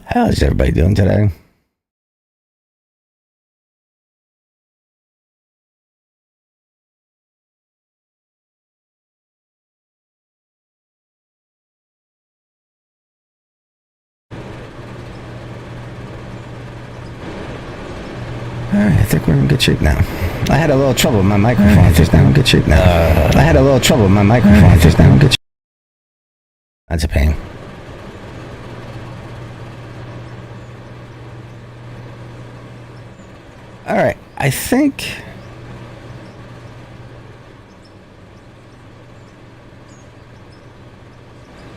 How's everybody doing today? Alright, I think we're in good shape now. I had a little trouble with my microphone just now. In good shape now. I had a little trouble with my microphone just now. In good shape. That's a pain. Alright, I think...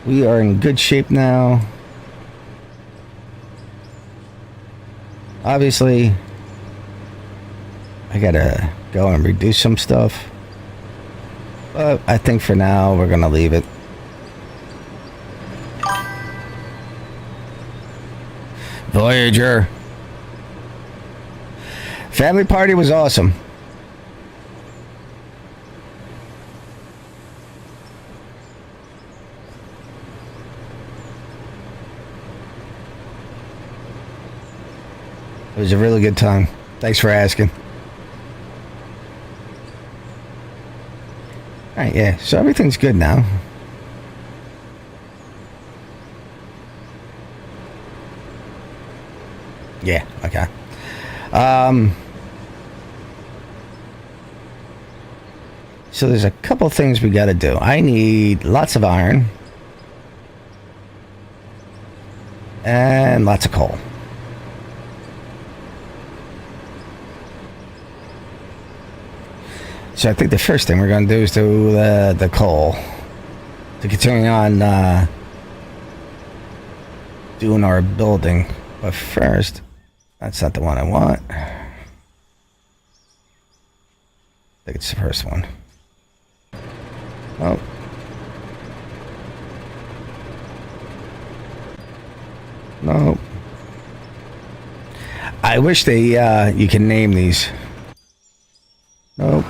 we are in good shape now. Obviously, I gotta go and reduce some stuff. But I think for now, we're gonna leave it. Voyager. Family party was awesome. It was a really good time. Thanks for asking. Alright, yeah, so everything's good now. Yeah, okay. So there's a couple things we gotta do. I need lots of iron. And lots of coal. So I think the first thing we're going to do is do the coal. To continue on doing our building. But first, that's not the one I want. I think it's the first one. Oh. No. I wish they, you can name these. Nope.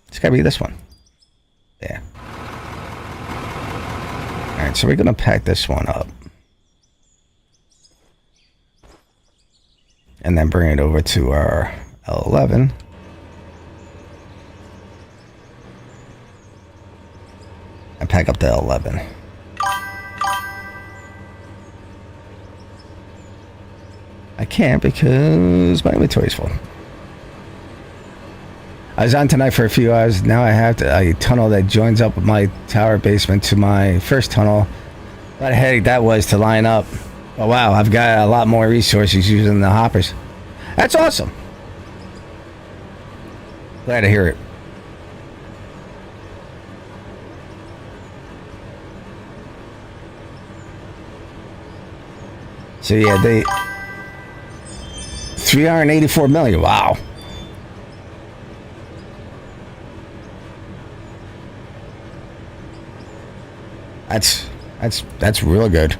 It's gotta be this one. Yeah. Alright, so we're gonna pack this one up. And then bring it over to our L11. And pack up the L11. I can't because my inventory's full. I was on tonight for a few hours. Now I have a tunnel that joins up with my tower basement to my first tunnel. What a headache that was to line up. Oh wow, I've got a lot more resources using the hoppers. That's awesome. Glad to hear it. So yeah, they 384 million. Wow. That's real good.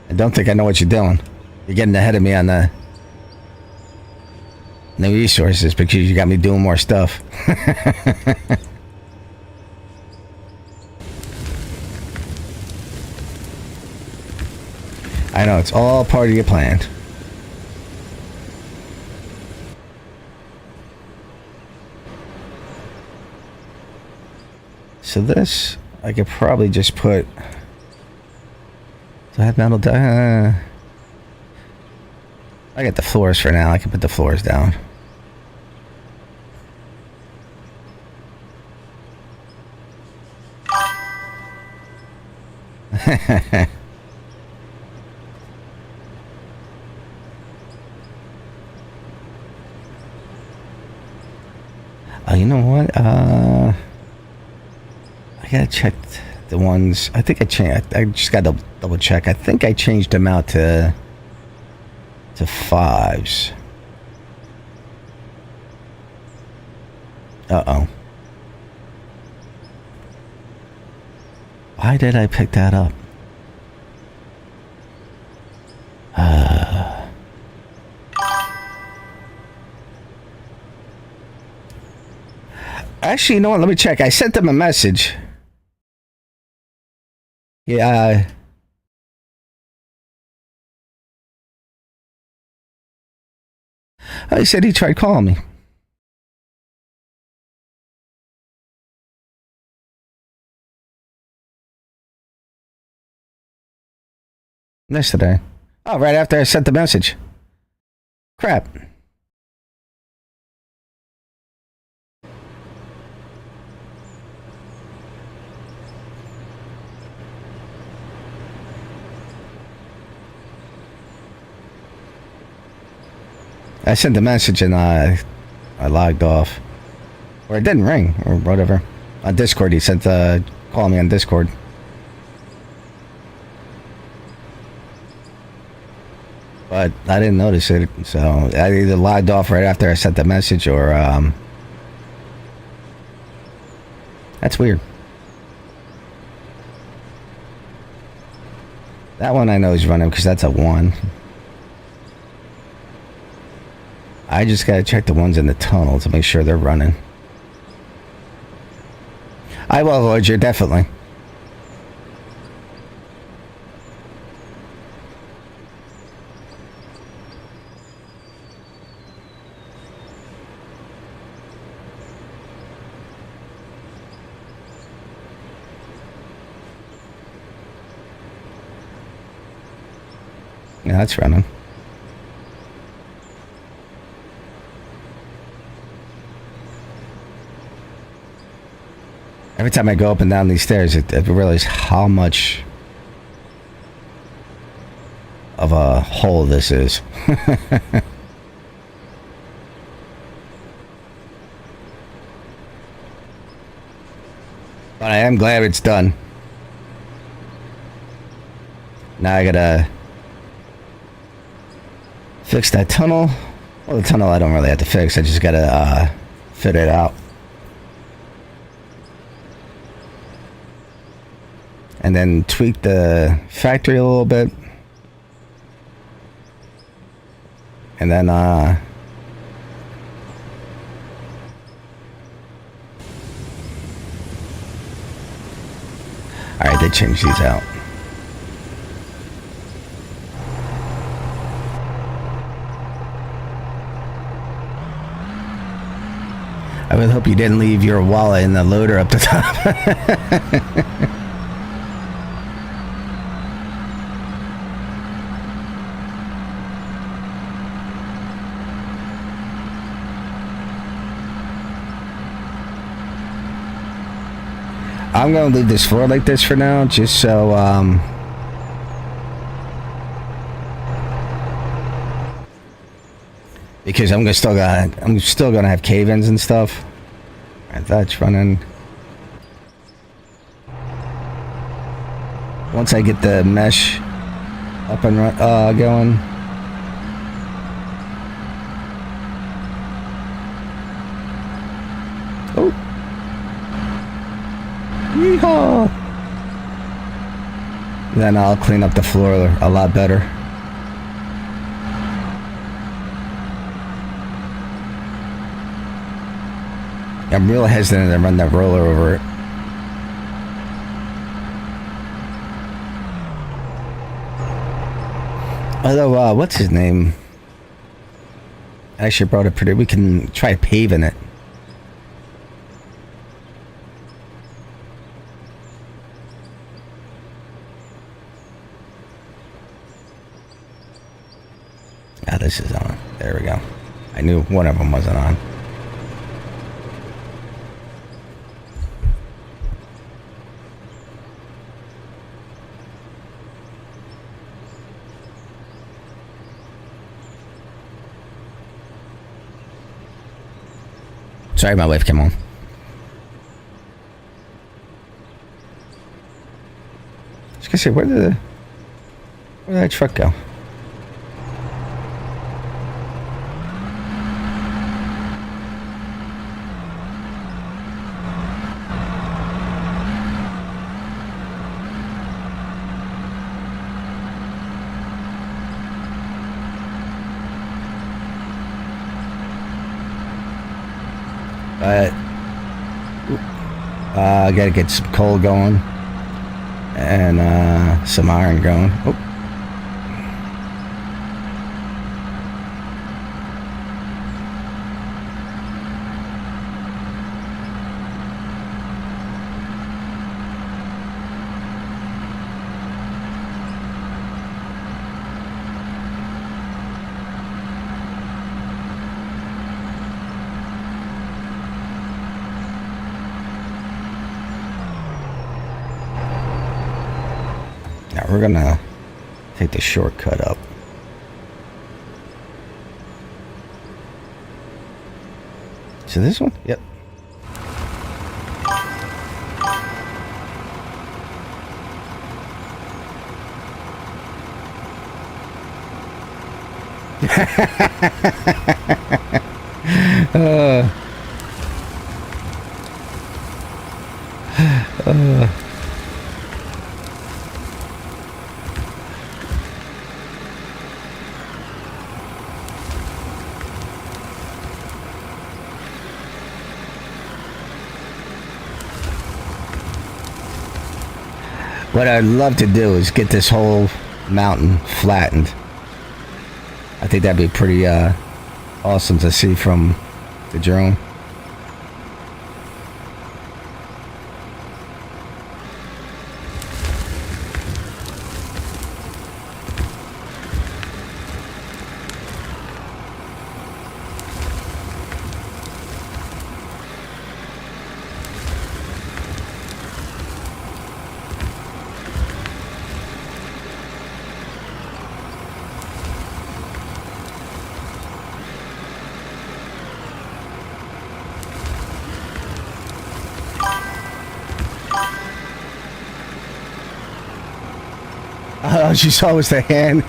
I don't think I know what you're doing. You're getting ahead of me on the resources because you got me doing more stuff. I know, it's all part of your plan. So this, I could probably just put... Do I have metal? I got the floors for now. I can put the floors down. Oh, you know what? I gotta check the ones. I think I changed. I just gotta double check. I think I changed them out to 5s. Uh-oh. Why did I pick that up? Actually, you know what? Let me check. I sent them a message. Yeah. He said he tried calling me. Yesterday. Oh, right after I sent the message. Crap. I sent the message and I logged off. Or it didn't ring, or whatever. On Discord, he sent call me on Discord. But I didn't notice it, so I either logged off right after I sent the message, or that's weird. That one I know is running because that's a 1. I just gotta check the ones in the tunnel to make sure they're running. I will, Voyager, definitely. Yeah, that's running. Every time I go up and down these stairs, I realize how much of a hole this is. But I am glad it's done. Now I gotta fix that tunnel. Well, the tunnel I don't really have to fix. I just gotta fit it out. And then tweak the factory a little bit. And then alright, they changed these out. I would hope you didn't leave your wallet in the loader up the top. I'm gonna leave this floor like this for now, just so because I'm still gonna have cave-ins and stuff. Alright, that's running. Once I get the mesh up and going. Oh. Yeehaw! Then I'll clean up the floor a lot better. I'm real hesitant to run that roller over it. Although, what's his name? Actually brought it pretty. We can try paving it. Ah, this is on. There we go. I knew one of them wasn't on. Sorry, my wife came on. I was gonna say, where did that truck go? But I gotta get some coal going and some iron going. Oh. Now we're gonna take the shortcut up. So this one? Yep. What I'd love to do is get this whole mountain flattened. I think that'd be pretty awesome to see from the drone. All she saw was the hand.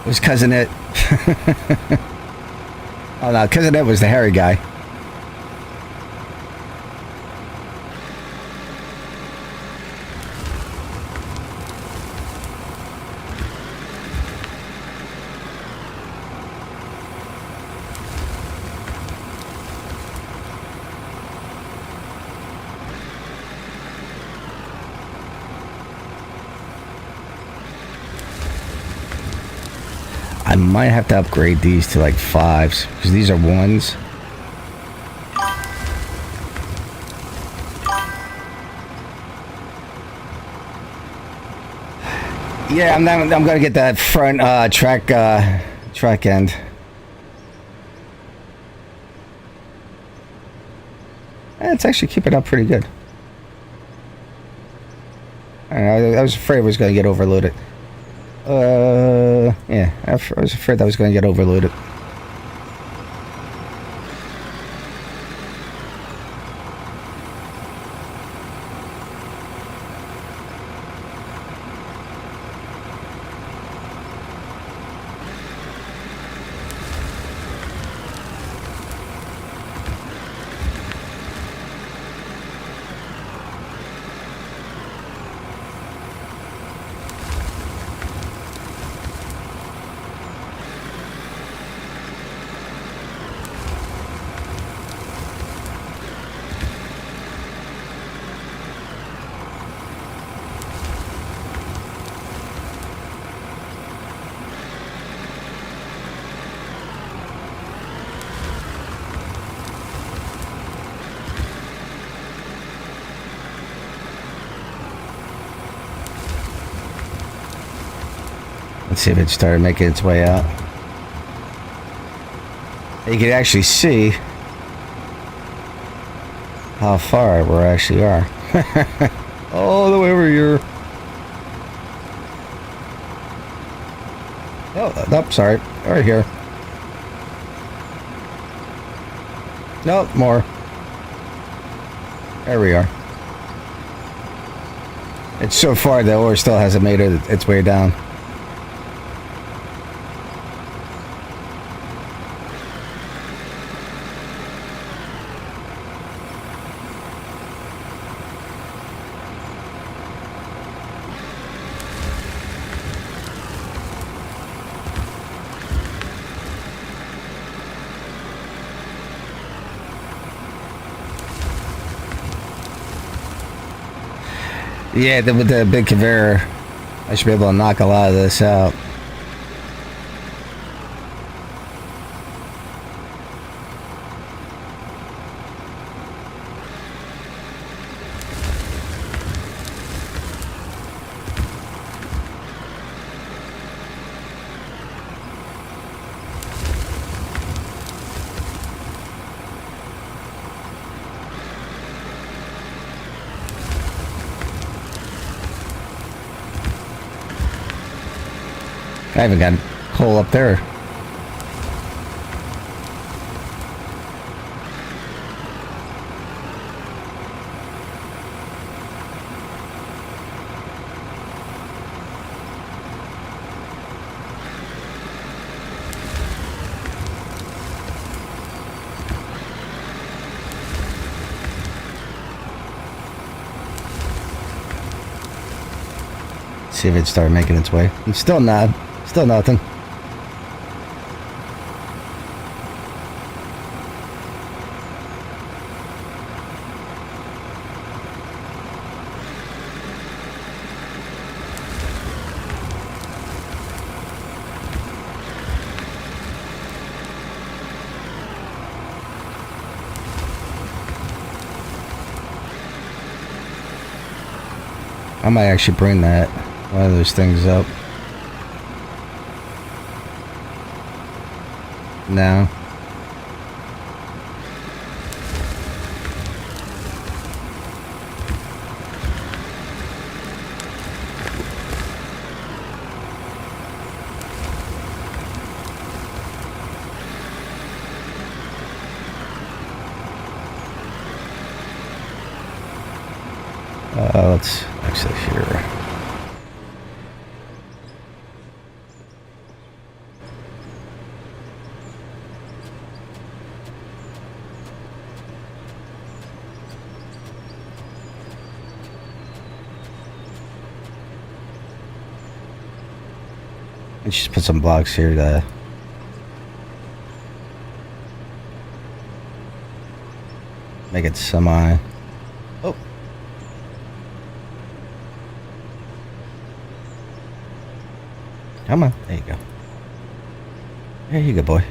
It was Cousin It. Oh no, Cousin It was the hairy guy. I might have to upgrade these to like 5s because these are 1s. Yeah, I'm gonna get that front track end. It's actually keeping up pretty good. I don't know, I was afraid I was gonna get overloaded. Yeah, I was afraid I was going to get overloaded. Let's see if it started making its way out. You can actually see how far we actually are. All the way over here. Oh, nope, sorry. Right here. Nope, more. There we are. It's so far the ore still hasn't made its way down. Yeah, with the big conveyor, I should be able to knock a lot of this out. I haven't got coal up there. See if it started making its way. It's still not. Still nothing. I might actually bring that one of those things up. No. Let's actually here. Let's just put some blocks here to make it semi. Oh. Come on. There you go. There you go, boy.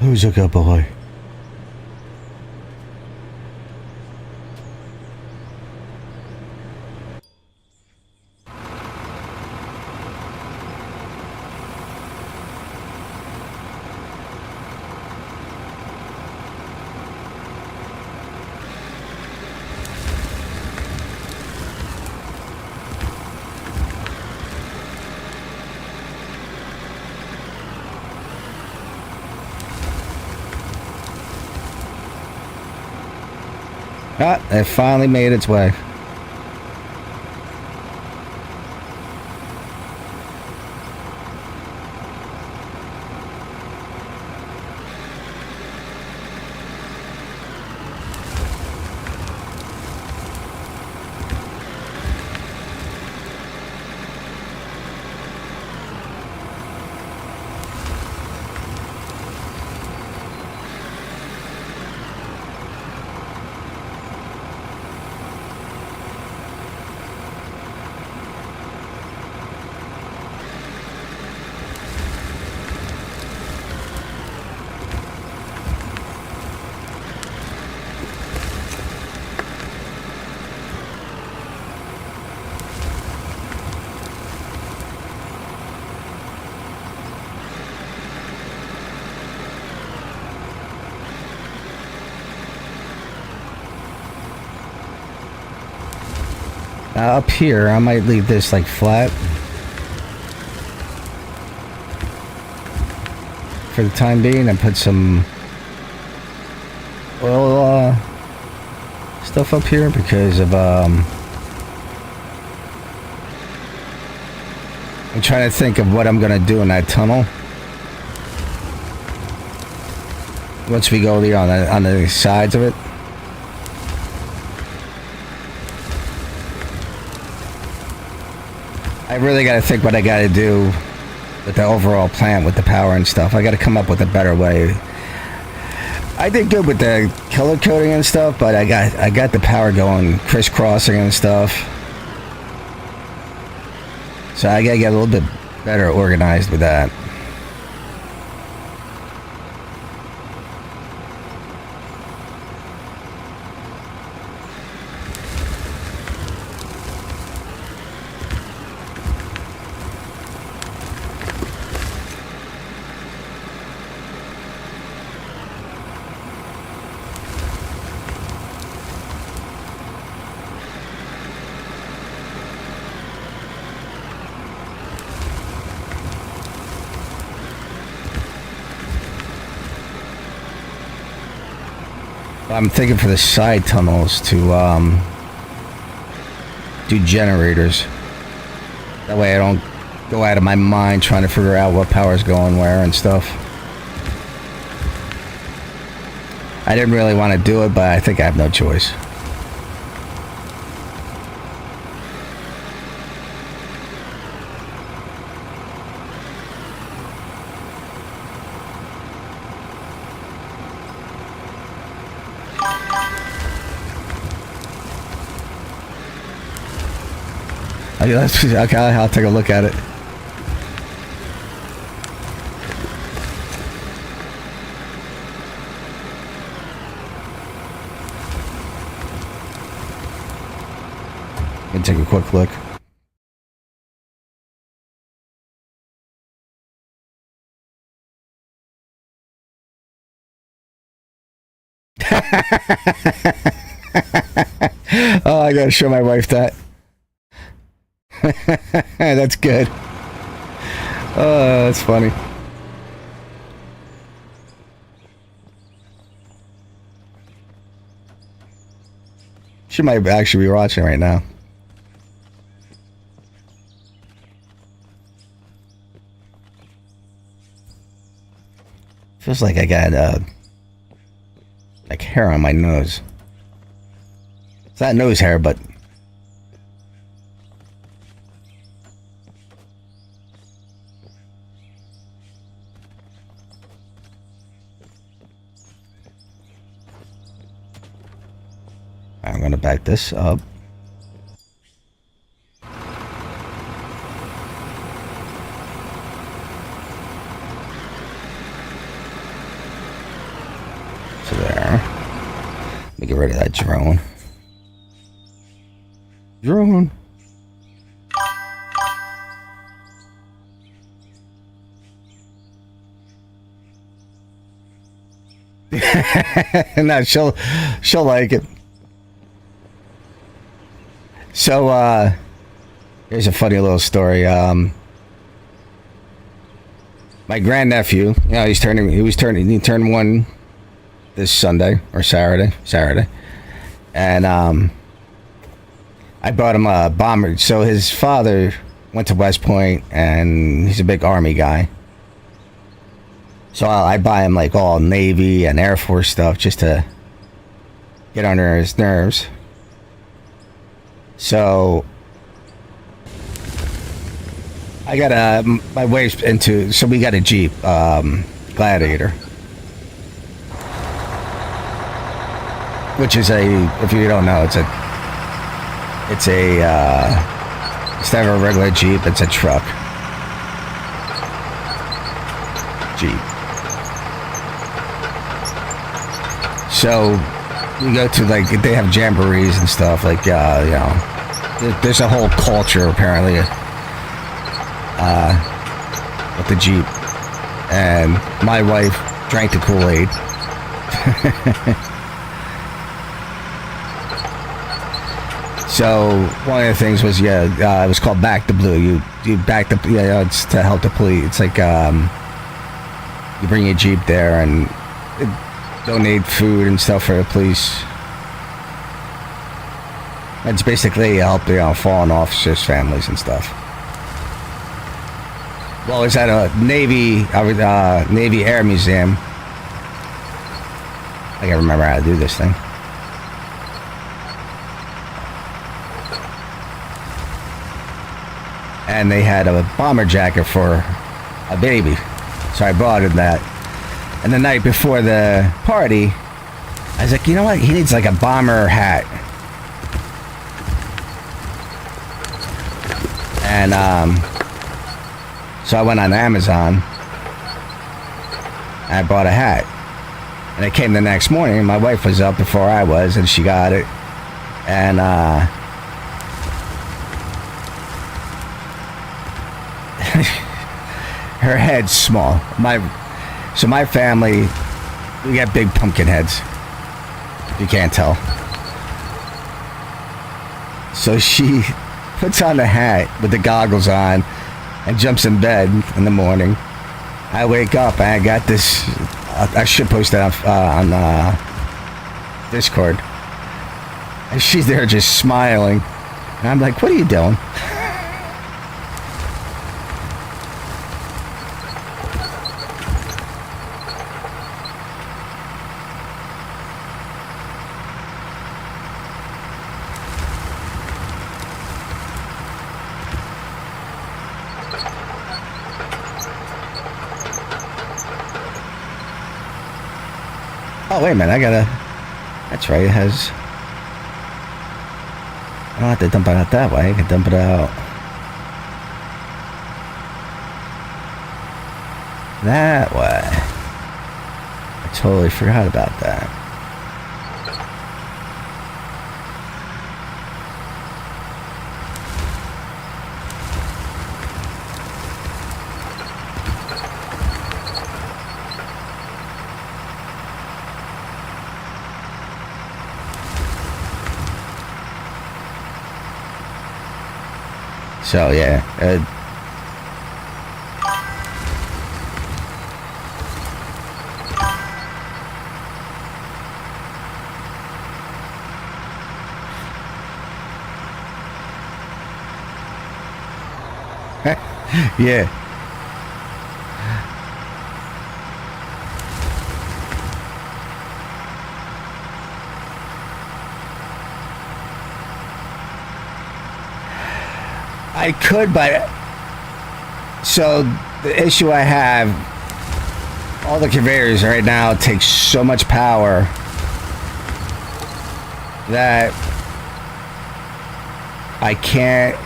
Who's a good boy? Ah, it finally made its way. Up here, I might leave this like flat for the time being and put some oil stuff up here because of I'm trying to think of what I'm gonna do in that tunnel once we go there on the sides of it. I really got to think what I got to do with the overall plant, with the power and stuff. I got to come up with a better way. I did good with the color coding and stuff, but I got the power going, crisscrossing and stuff. So I gotta get a little bit better organized with that. I'm thinking for the side tunnels to do generators. That way I don't go out of my mind trying to figure out what power's going where and stuff. I didn't really want to do it, but I think I have no choice. Okay, I'll take a look at it. Let me take a quick look. Oh, I gotta show my wife that. That's good. Oh, that's funny. She might actually be watching right now. Feels like I got like hair on my nose. It's not nose hair, but I'm gonna back this up. So there. Let me get rid of that drone. Drone. No, she'll like it. So, here's a funny little story. My grandnephew, you know, he turned one this Sunday or Saturday. And, I bought him a bomber. So his father went to West Point and he's a big Army guy. So I buy him like all Navy and Air Force stuff just to get under his nerves. So I got my wife's into, so we got a Jeep Gladiator, which is if you don't know, it's instead of a regular Jeep, it's a truck Jeep. So we go to, like, they have jamborees and stuff, like, you know, there's a whole culture apparently with the Jeep, and my wife drank the Kool-Aid. So one of the things was, it was called Back the Blue. You back the, it's to help the police. It's like you bring your Jeep there and donate food and stuff for the police. It's basically help, fallen officers' families and stuff. Well, it's at a Navy Air Museum. I gotta remember how to do this thing. And they had a bomber jacket for a baby, so I bought him that. And the night before the party, I was like, you know what? He needs like a bomber hat. And so I went on Amazon. And I bought a hat. And it came the next morning. My wife was up before I was, and she got it. And her head's small. My family, we got big pumpkin heads. You can't tell. So she puts on the hat with the goggles on and jumps in bed in the morning. I wake up and I got this. I should post that on Discord. And she's there just smiling. And I'm like, what are you doing? Oh, wait a minute, that's right, it has, I don't have to dump it out that way, I can dump it out that way. I totally forgot about that. So yeah, yeah. I could, but so the issue I have, all the conveyors right now take so much power that I can't,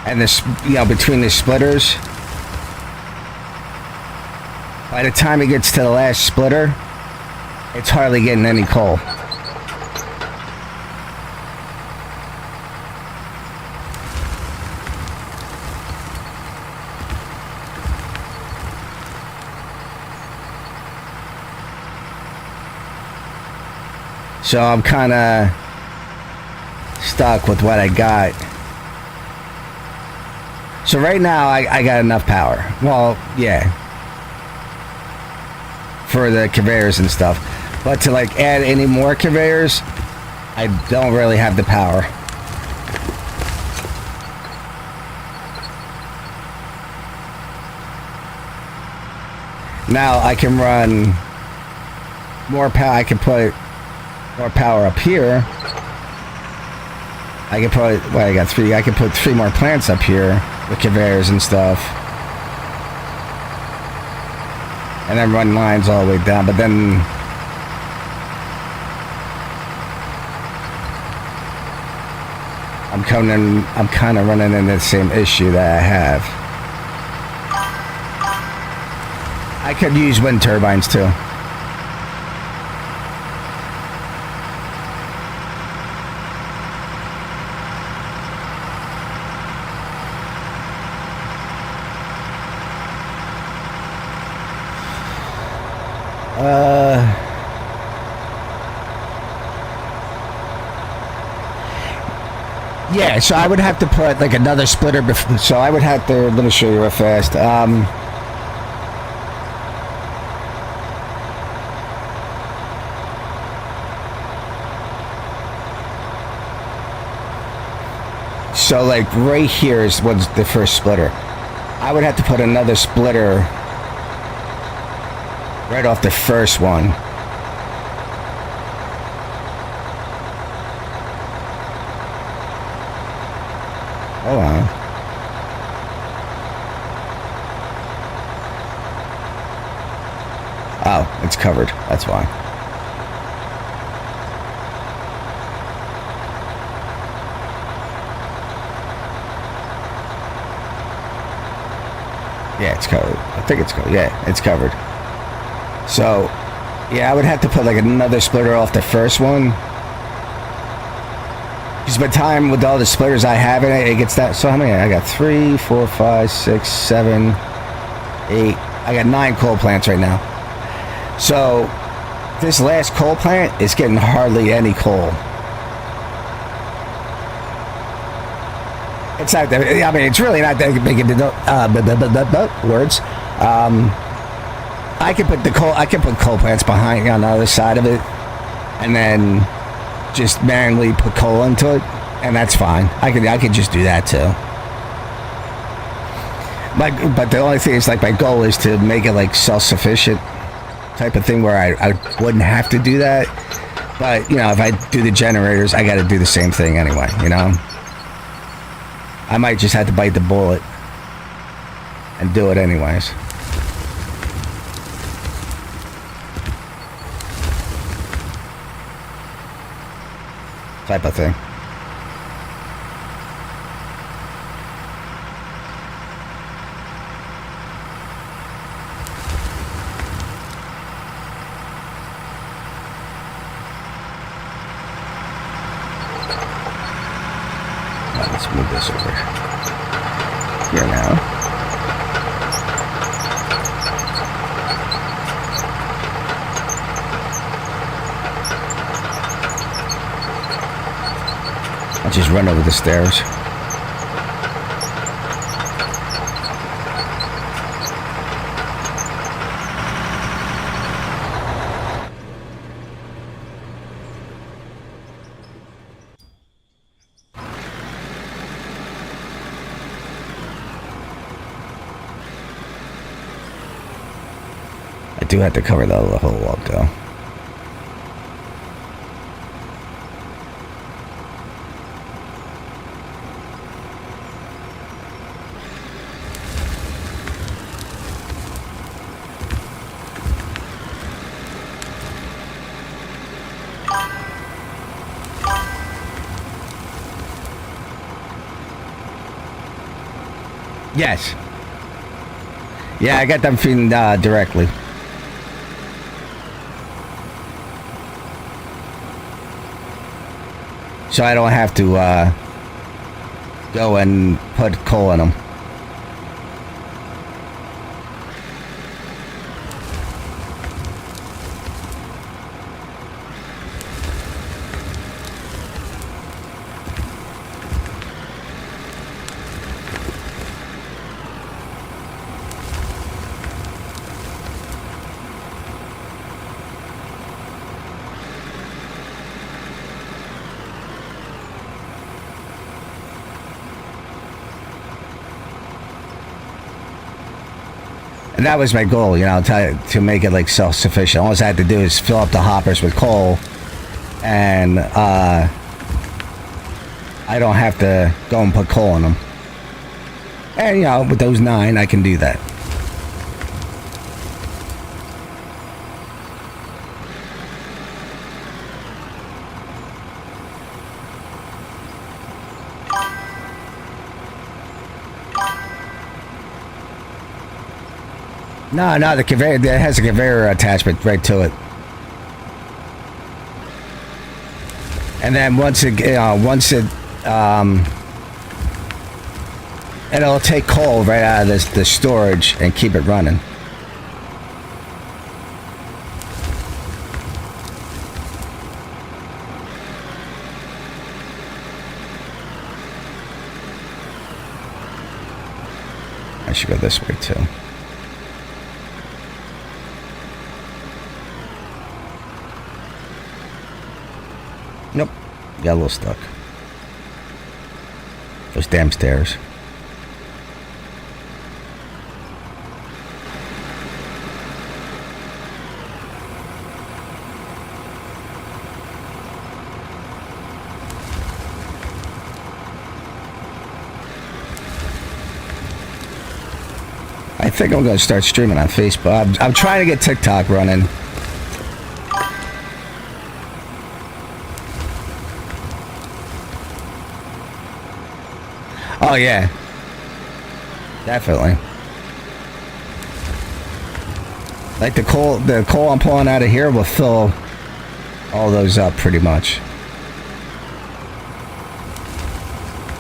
and this, between the splitters, by the time it gets to the last splitter, it's hardly getting any coal. So I'm kind of stuck with what I got. So right now I got enough power. Well, yeah. For the conveyors and stuff. But to like add any more conveyors, I don't really have the power. Now I can run more power. I can put more power up here. I can put, well, I got three. I can put 3 more plants up here with conveyors and stuff, and then run lines all the way down. But then I'm kind of running into the same issue that I have. I could use wind turbines too. Yeah, so I would have to put like another splitter before, so I would have to, let me show you real fast. So like right here is what's the first splitter. I would have to put another splitter right off the first one. Hold on. Oh, it's covered. That's why. Yeah, it's covered. I think it's covered. Yeah, it's covered. So, yeah, I would have to put like another splitter off the first one. Because by the time with all the splitters I have in it, it gets that. So how many? I got 3, 4, 5, 6, 7, 8. I got 9 coal plants right now. So this last coal plant is getting hardly any coal. It's not that, I mean, it's really not that big into words. I can put coal plants behind on the other side of it, and then just manually put coal into it, and that's fine. I could just do that too. But the only thing is, like, my goal is to make it like self-sufficient type of thing where I wouldn't have to do that. But you know, if I do the generators, I got to do the same thing anyway. You know. I might just have to bite the bullet and do it anyways. Type of thing. Let's move this over here now. I'll just run over the stairs. I do have to cover the whole up though. Yes. Yeah, I got them feeding directly. So I don't have to go and put coal in them. And that was my goal, you know, to make it like self-sufficient. All I had to do is fill up the hoppers with coal, and I don't have to go and put coal in them. And you know, with those 9, I can do that. No, the conveyor, it has a conveyor attachment right to it. And then once it, it'll take coal right out of the storage and keep it running. I should go this way too. Nope, got a little stuck. Those damn stairs. I think I'm going to start streaming on Facebook. I'm trying to get TikTok running. Oh, yeah. Definitely. Like the coal I'm pulling out of here will fill all those up pretty much.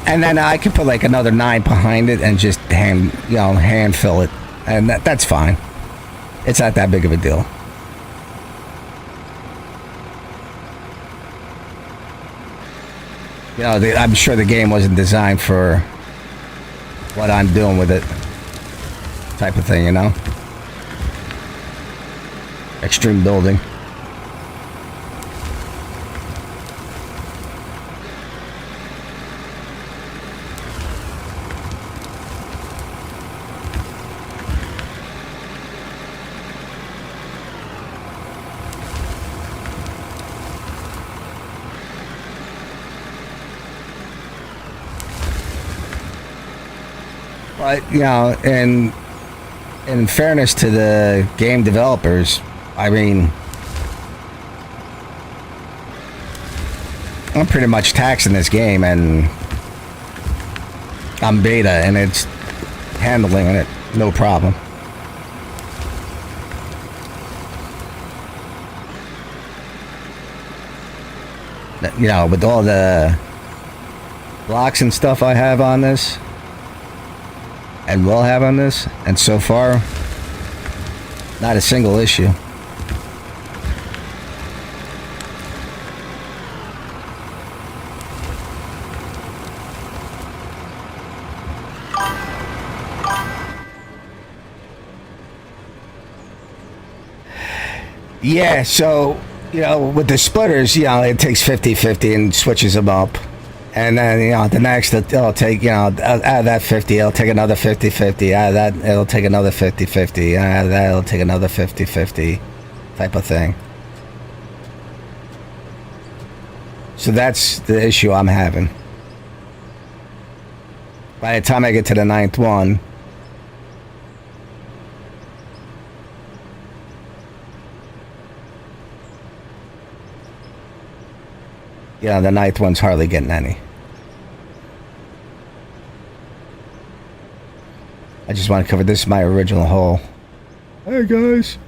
And then I could put like another 9 behind it and just hand fill it. And that's fine. It's not that big of a deal. You know, I'm sure the game wasn't designed for what I'm doing with it. Type of thing, you know? Extreme building. But, you know, in fairness to the game developers, I mean, I'm pretty much taxing this game, and I'm beta, and it's handling it no problem. You know, with all the blocks and stuff I have on this, and will have on this, and so far, not a single issue. Yeah, so, you know, with the splitters, you know, it takes 50-50 and switches them up. And then, you know, the next, it'll take, you know, out of that 50, it'll take another 50-50. Out of that, it'll take another 50-50. Out of that, it'll take another 50-50 type of thing. So that's the issue I'm having. By the time I get to the 9th one, yeah, the 9th one's hardly getting any. I just want to cover this is my original hole. Hey guys.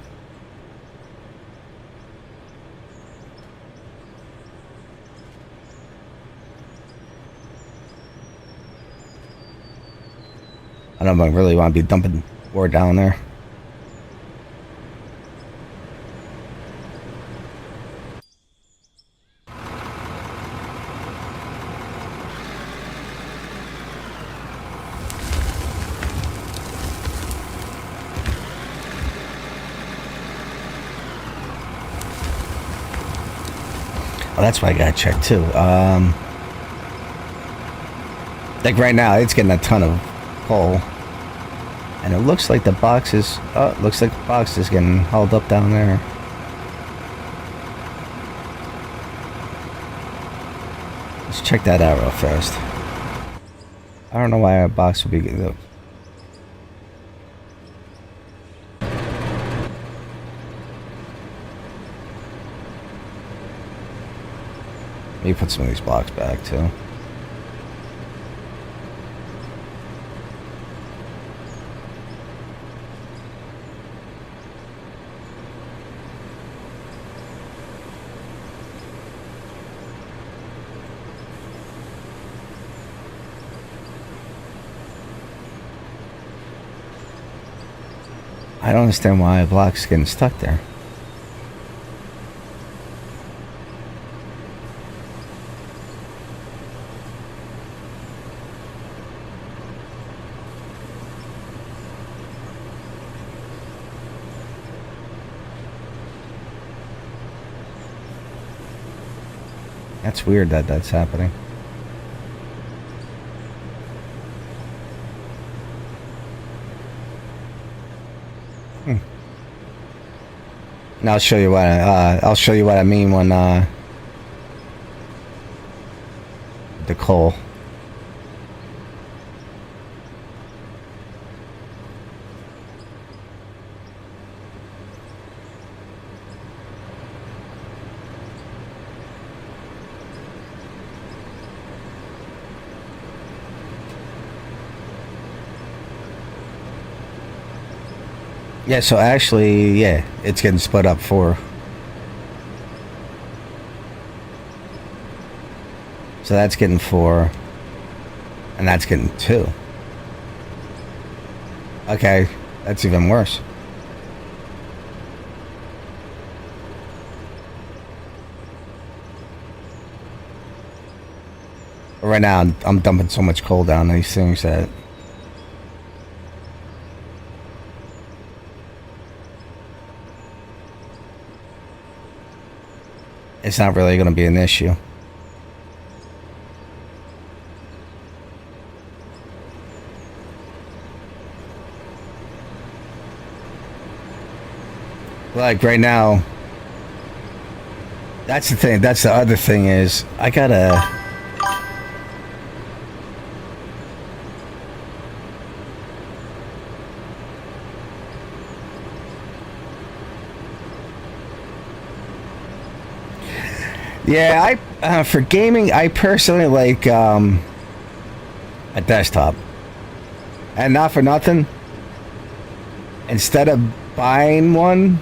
I don't really want to be dumping ore down there. Oh, that's why I gotta check too. Like right now, it's getting a ton of coal, and it looks like the box is. Oh, it looks like the box is getting held up down there. Let's check that out real fast. I don't know why a box would be good. Maybe put some of these blocks back too. I don't understand why a block's getting stuck there. That's weird that that's happening. Now I'll show you what I mean when the coal. Yeah, so actually, yeah, it's getting split up 4. So that's getting 4. And that's getting 2. Okay, that's even worse. Right now, I'm dumping so much coal down these things that it's not really going to be an issue. Like right now, that's the thing. That's the other thing is I gotta. Yeah, I for gaming, I personally like a desktop, and not for nothing. Instead of buying one,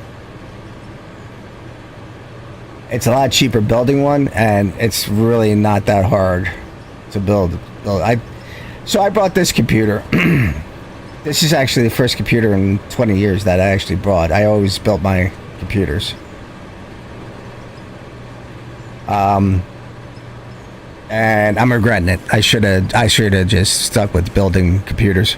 it's a lot cheaper building one, and it's really not that hard to build. So I brought this computer. This is actually the first computer in 20 years that I actually brought. I always built my computers. And I'm regretting it. I should have just stuck with building computers.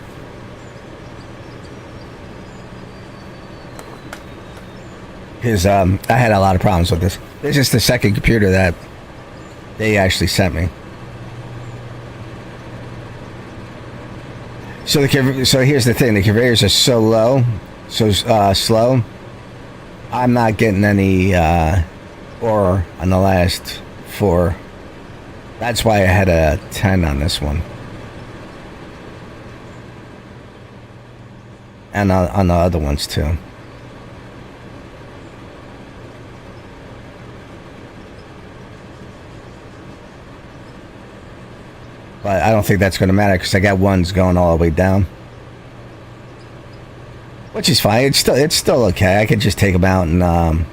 Because I had a lot of problems with this. This is the second computer that they actually sent me. So here's the thing: the conveyors are so low, so slow. I'm not getting any ore on the last 4. That's why I had a 10 on this one, and on the other ones too. But I don't think that's going to matter because I got ones going all the way down, which is fine. It's still okay. I could just take them out and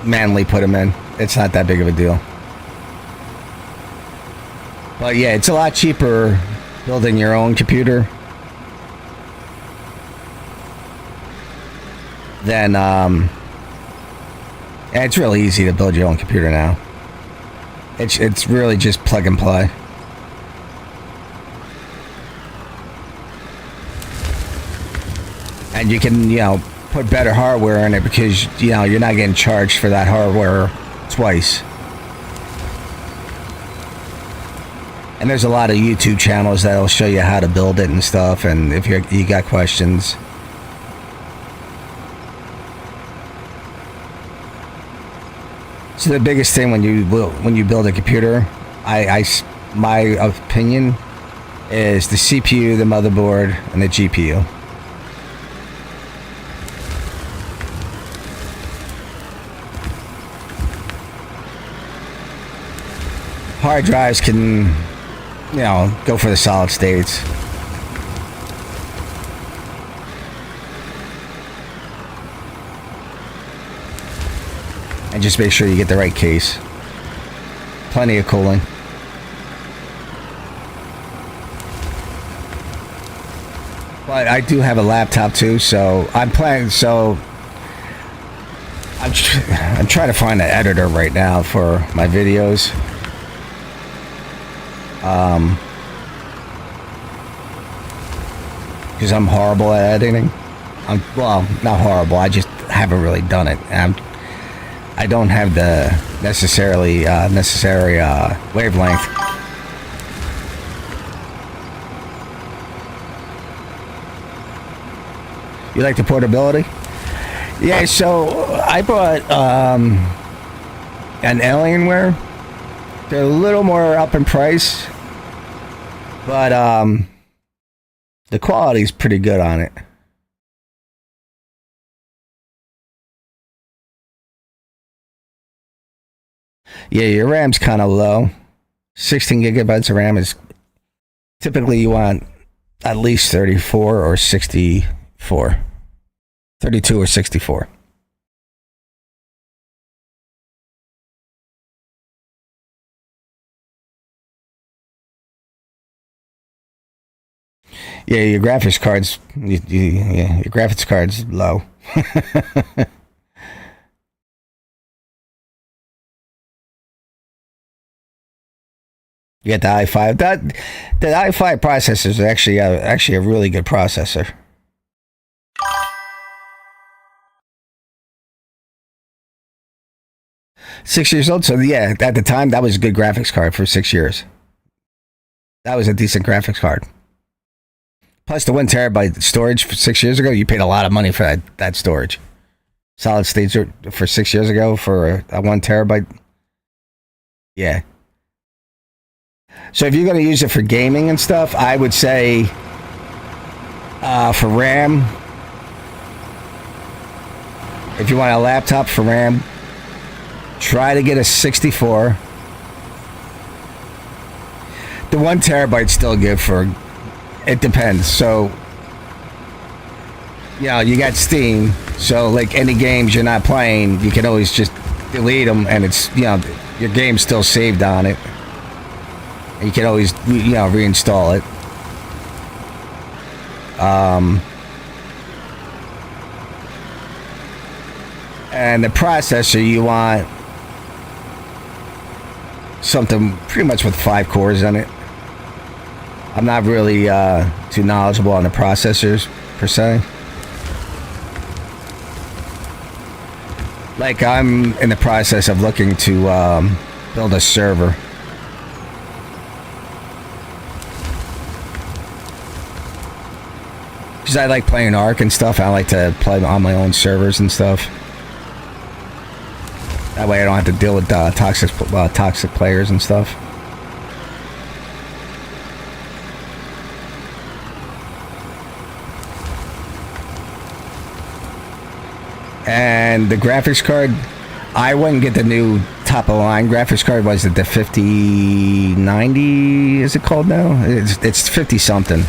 manually put them in. It's not that big of a deal. But yeah, it's a lot cheaper building your own computer than it's really easy to build your own computer now. It's really just plug and play. And you can, put better hardware in it because, you're not getting charged for that hardware twice. And there's a lot of YouTube channels that'll show you how to build it and stuff, and if you got questions. So the biggest thing when you build a computer, my opinion is the CPU, the motherboard, and the GPU. Hard drives can, go for the solid states. And just make sure you get the right case. Plenty of cooling. But I do have a laptop too, so I'm trying to find an editor right now for my videos. Because I'm horrible at editing. Not horrible. I just haven't really done it. I don't have the necessary wavelength. You like the portability? Yeah, so I bought an Alienware. They're a little more up in price, but the quality's pretty good on it. Yeah, your RAM's kind of low. 16 gigabytes of RAM is typically you want At least 34 or 64. 32 or 64. Yeah, your graphics cards, yeah, your graphics card's low. You get the i5. The i5 processor is actually a really good processor. $6 years old, so yeah, at the time that was a good graphics card for 6 years. That was a decent graphics card. Plus the 1 TB storage for 6 years ago, you paid a lot of money for that storage. Solid state for 6 years ago for a 1 TB. Yeah. So if you're going to use it for gaming and stuff, I would say for RAM, if you want a laptop for RAM, try to get a 64. The 1 TB still good for, it depends. So, you got Steam, so like any games you're not playing, you can always just delete them and it's, your game's still saved on it. You can always, reinstall it. And the processor, you want something pretty much with 5 cores in it. I'm not really too knowledgeable on the processors, per se. Like, I'm in the process of looking to build a server. Because I like playing Ark and stuff. I like to play on my own servers and stuff. That way I don't have to deal with toxic players and stuff. And the graphics card, I wouldn't get the new top of the line graphics card. Was it the 5090? Is it called now? It's 50 something.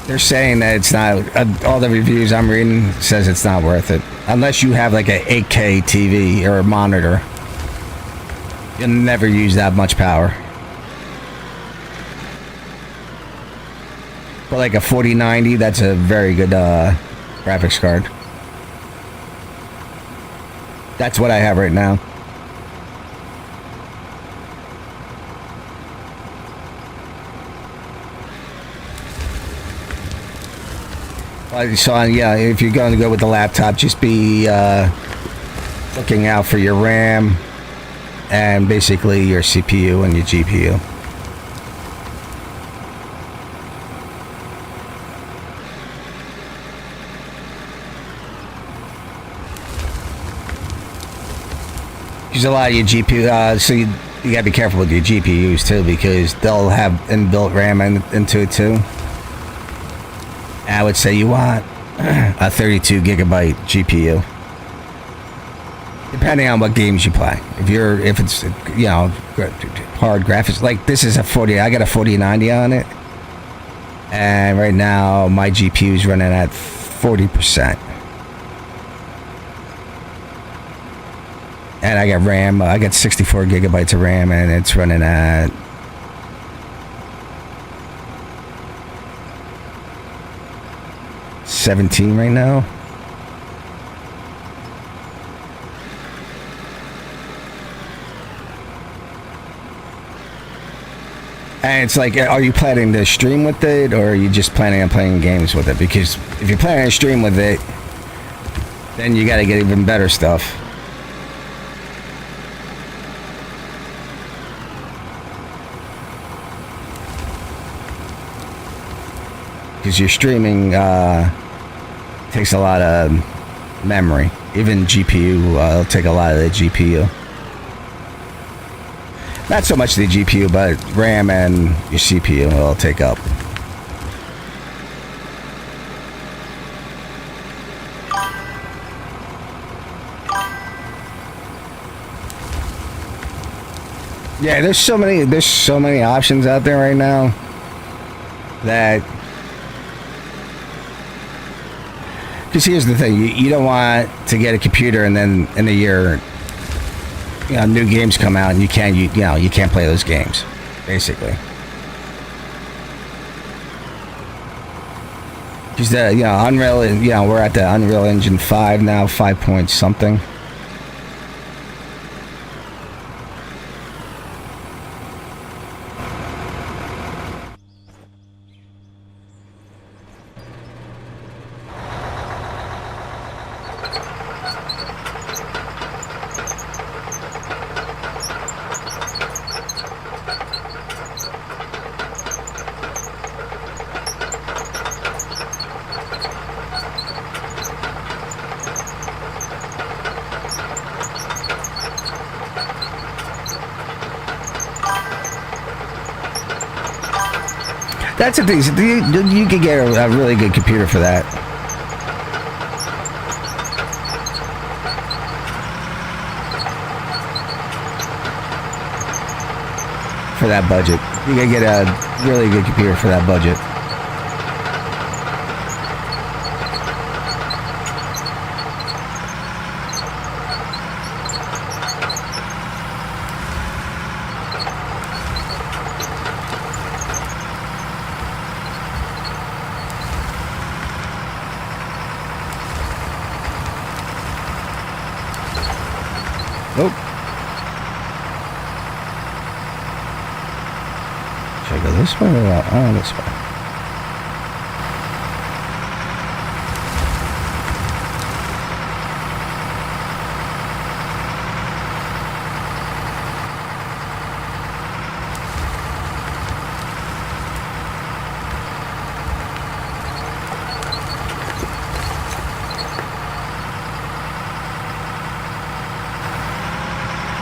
They're saying that it's not. All the reviews I'm reading says it's not worth it unless you have like a 8K TV or a monitor. You'll never use that much power. But like a 4090, that's a very good graphics card. That's what I have right now. So yeah, if you're going to go with the laptop, just be looking out for your RAM and basically your CPU and your GPU. Because a lot of your GPU, so you gotta be careful with your GPUs too, because they'll have inbuilt RAM into it too. I would say you want a 32 gigabyte GPU, depending on what games you play. If it's hard graphics, like this is a 40. I got a 4090 on it, and right now my GPU is running at 40%. And I got RAM. I got 64 gigabytes of RAM, and it's running at 17 right now. And it's like, are you planning to stream with it, or are you just planning on playing games with it? Because if you're planning to stream with it, then you got to get even better stuff. Because your streaming takes a lot of memory. Even GPU will take a lot of the GPU. Not so much the GPU, but RAM and your CPU will take up. Yeah, there's so many options out there right now that Because here's the thing: you don't want to get a computer and then in a year, new games come out and you can't play those games, basically. Because Unreal, we're at the Unreal Engine 5 now, 5 point something. That's the thing. You could get a really good computer for that. For that budget. You could get a really good computer for that budget. Oh. Should I go this way or this way?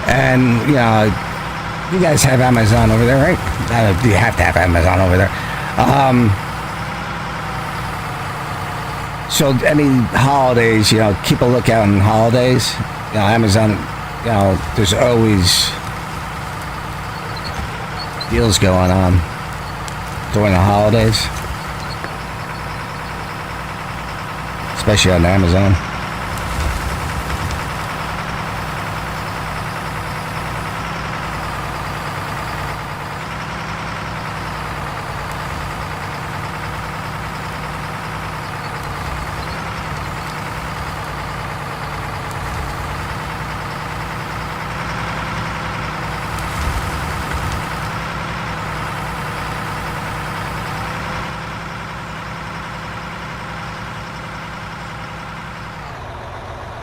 And, you guys have Amazon over there, right? You have to have Amazon over there. So any holidays, keep a lookout on holidays. Amazon, there's always deals going on during the holidays. Especially on Amazon.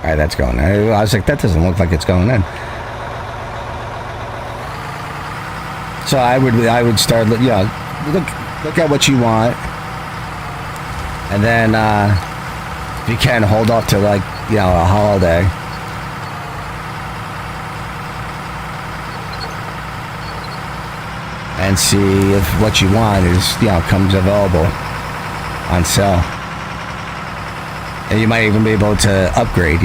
All right, that's going in. I was like, that doesn't look like it's going in. So I would start, look at what you want, and then if you can, hold off to a holiday. And see if what you want is comes available on sale. And you might even be able to upgrade,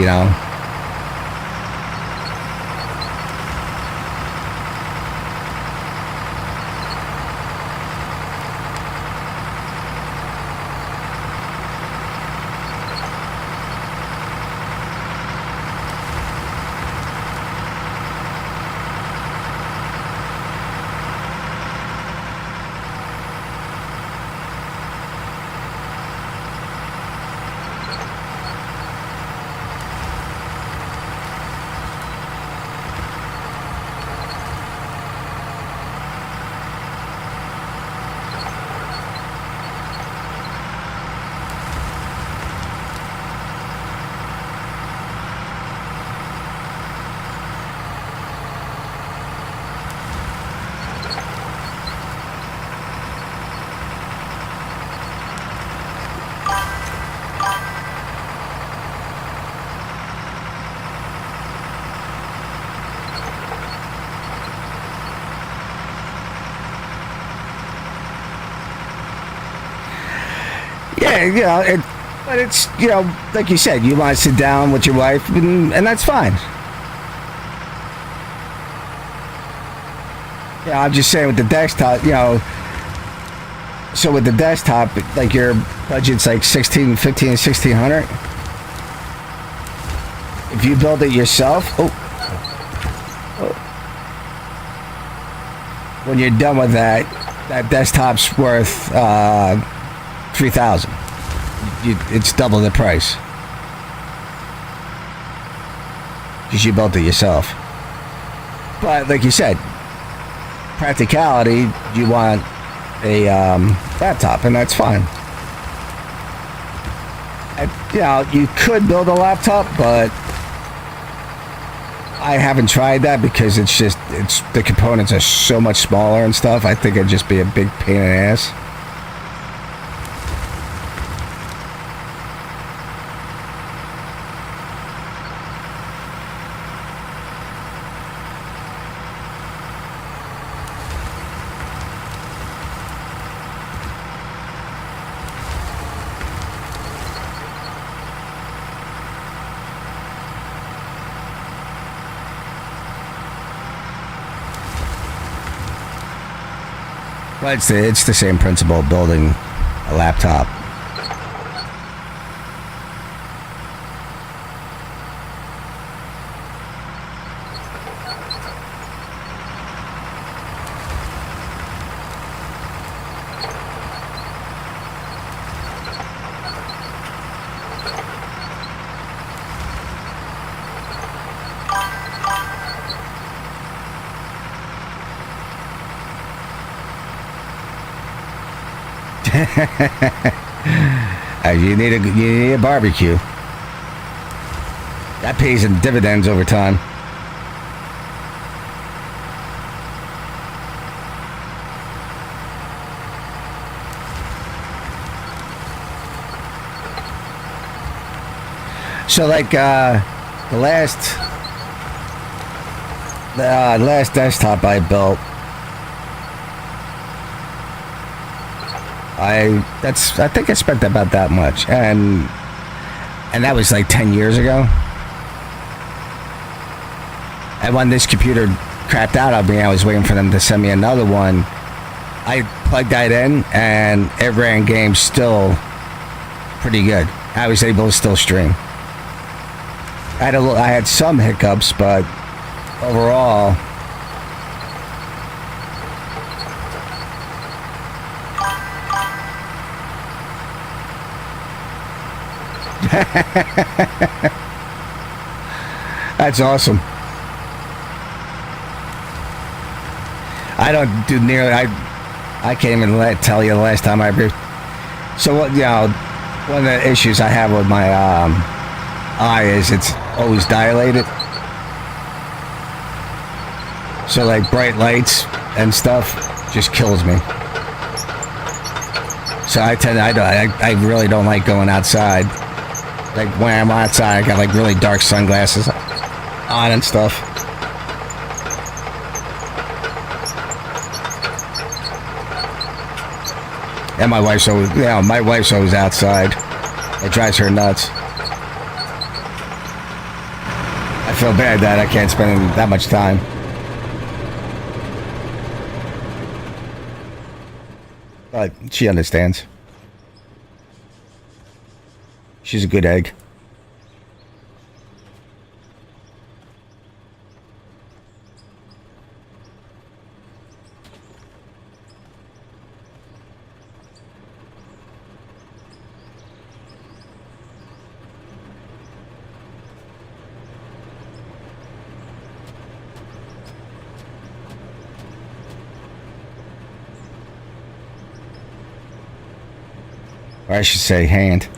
Yeah, but it's, like you said, you want to sit down with your wife, and that's fine. Yeah, I'm just saying with the desktop, so with the desktop, like your budget's like 1600. you build it yourself, when you're done with that, that desktop's worth $3,000. It's double the price because you built it yourself. But like you said, practicality, you want a laptop, and that's fine. You could build a laptop, but I haven't tried that because it's the components are so much smaller and stuff. I think it'd just be a big pain in the ass. But it's the same principle of building a laptop. You need a barbecue. That pays in dividends over time. So like the last desktop I built, I think I spent about that much, and that was like 10 years ago. And when this computer crapped out on me, I was waiting for them to send me another one. I plugged that in, and it ran games still pretty good. I was able to still stream. I had some hiccups, but overall, that's awesome. I don't do nearly. I can't even tell you the last time I briefed. So what? One of the issues I have with my eye is it's always dilated. So like bright lights and stuff just kills me. So I really don't like going outside. Like when I'm outside, I got like really dark sunglasses on and stuff. And my wife's always outside. It drives her nuts. I feel bad that I can't spend that much time. But she understands. She's a good egg. Or I should say hand.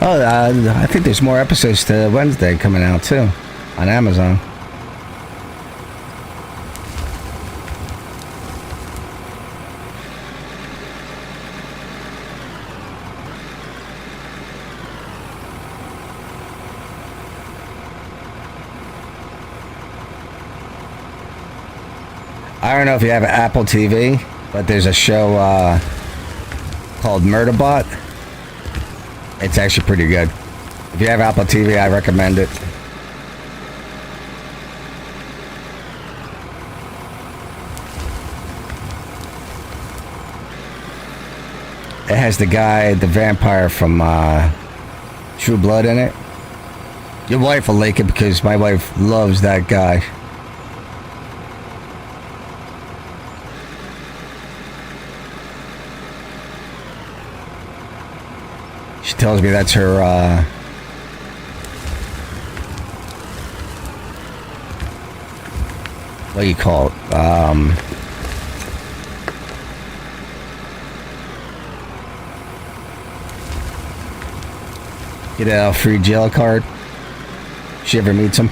Oh, I think there's more episodes to Wednesday coming out too on Amazon. I don't know if you have Apple TV, but there's a show called Murderbot. It's actually pretty good. If you have Apple TV, I recommend it. It has the guy, the vampire from True Blood in it. Your wife will like it because my wife loves that guy. She tells me that's her, what do you call it? Get a free jail card. She ever meets him?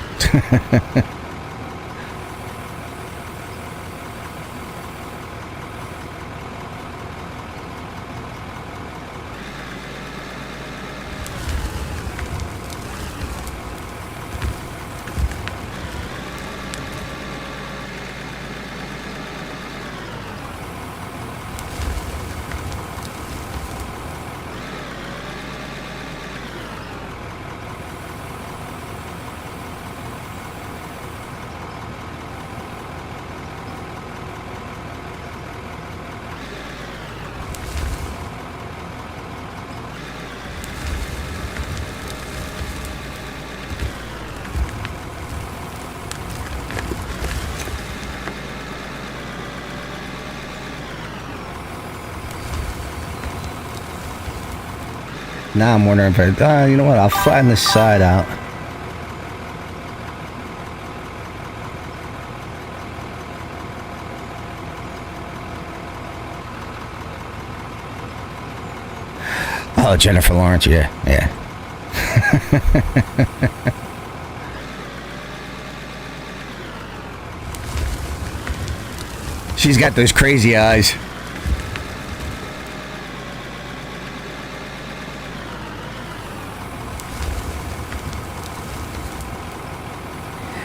Now I'm wondering if you know what? I'll flatten this side out. Oh, Jennifer Lawrence, yeah. She's got those crazy eyes.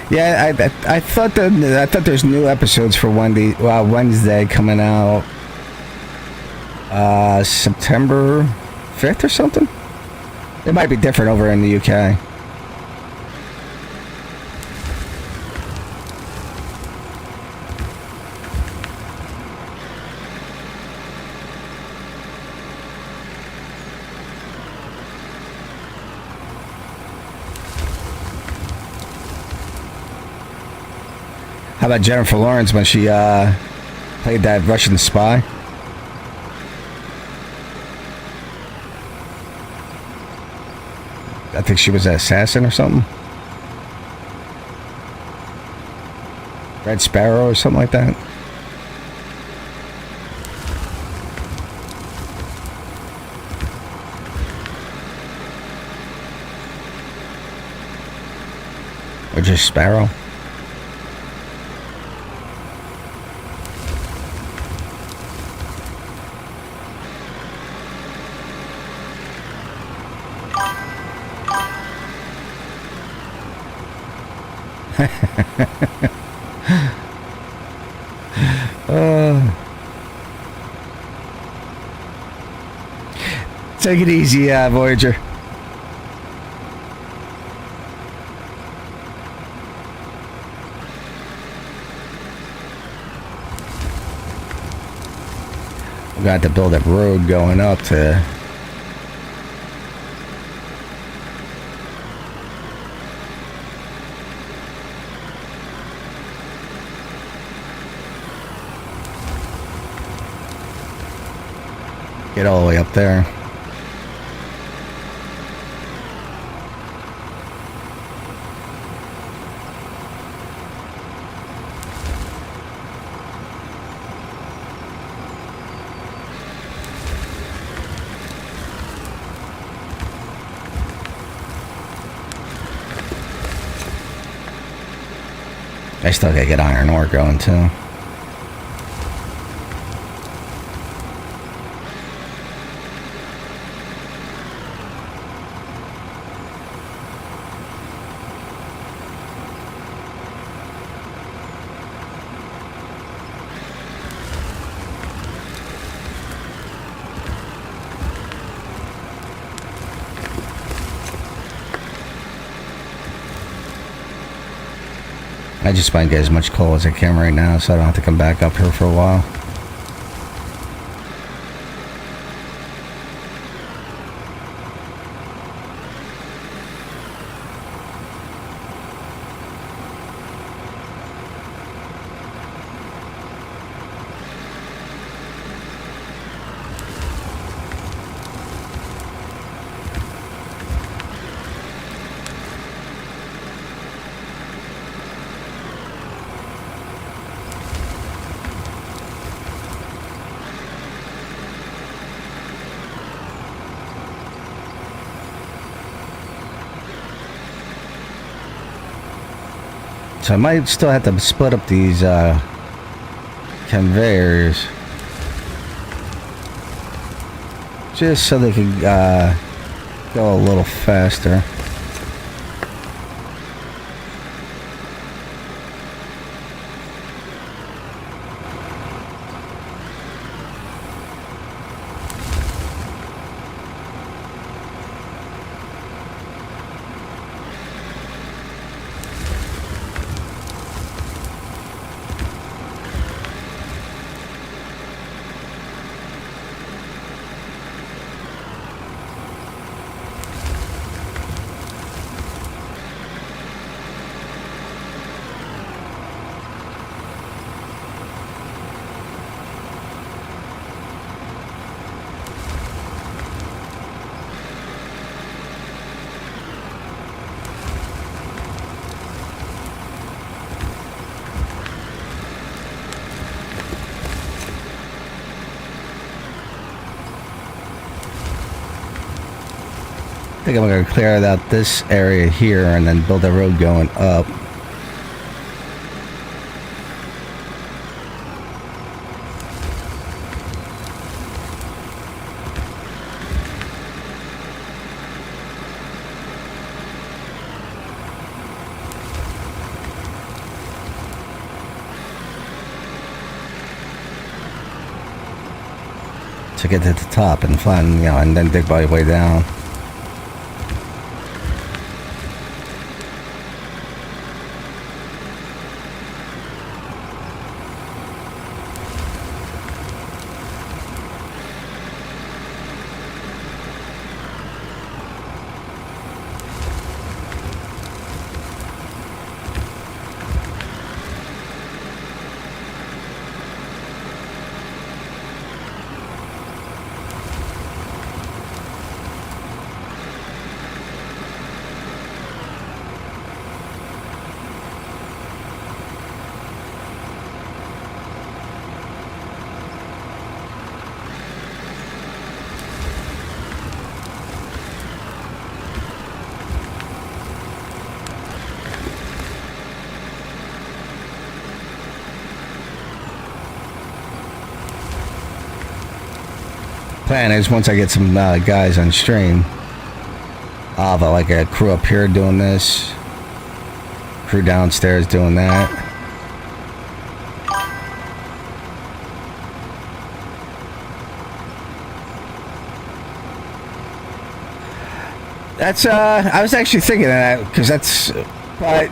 Yeah, I thought there's new episodes for Wednesday coming out September 5th or something. It might be different over in the UK. How about Jennifer Lawrence when she played that Russian spy? I think she was an assassin or something. Red Sparrow or something like that. Or just Sparrow. Take it easy, Voyager. We got to build a road going up to. Get all the way up there. I still gotta get iron ore going too. I just might get as much coal as I can right now so I don't have to come back up here for a while. So I might still have to split up these conveyors just so they can go a little faster. I think I'm going to clear out this area here and then build a road going up. To get to the top and flatten, you know, and then dig my way down. Plan is once I get some guys on stream, I'll have like a crew up here doing this, crew downstairs doing that. That's I was actually thinking of that because that's, but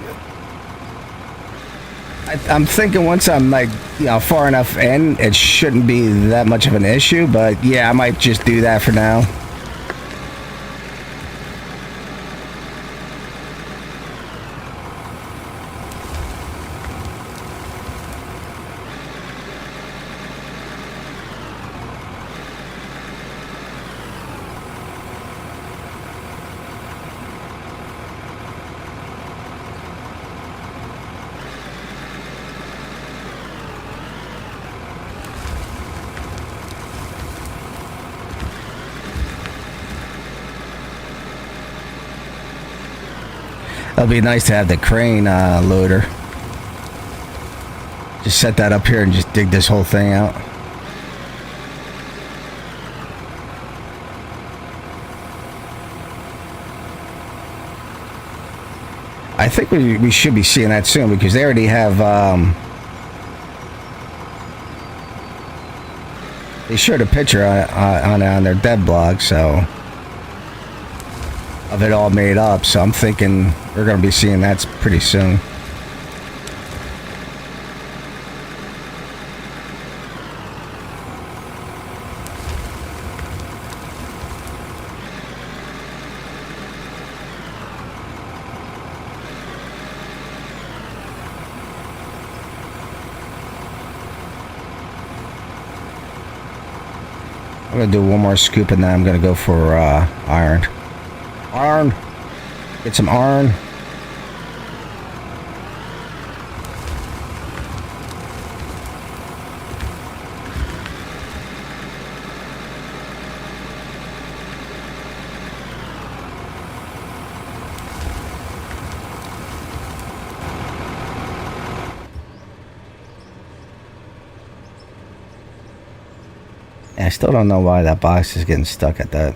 I'm thinking once I'm like, you know, far enough in, it shouldn't be that much of an issue, but yeah, I might just do that for now. It'll be nice to have the crane loader. Just set that up here and just dig this whole thing out. I think we should be seeing that soon because they already have, they showed a picture on their dev blog, so, of it all made up, so I'm thinking we're going to be seeing that pretty soon. I'm gonna do one more scoop and then I'm gonna go for iron. Iron! Get some iron. I still don't know why that box is getting stuck at that.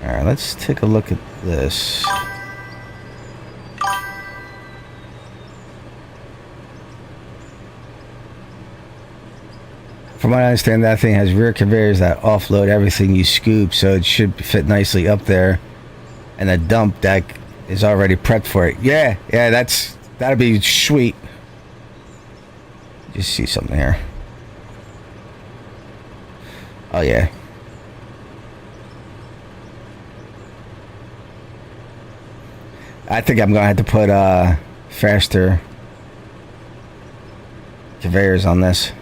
Alright, let's take a look at this. From what I understand, that thing has rear conveyors that offload everything you scoop, so it should fit nicely up there. And the dump deck is already prepped for it. Yeah, that'll be sweet. Just see something here. Oh yeah. I think I'm gonna have to put faster conveyors on this.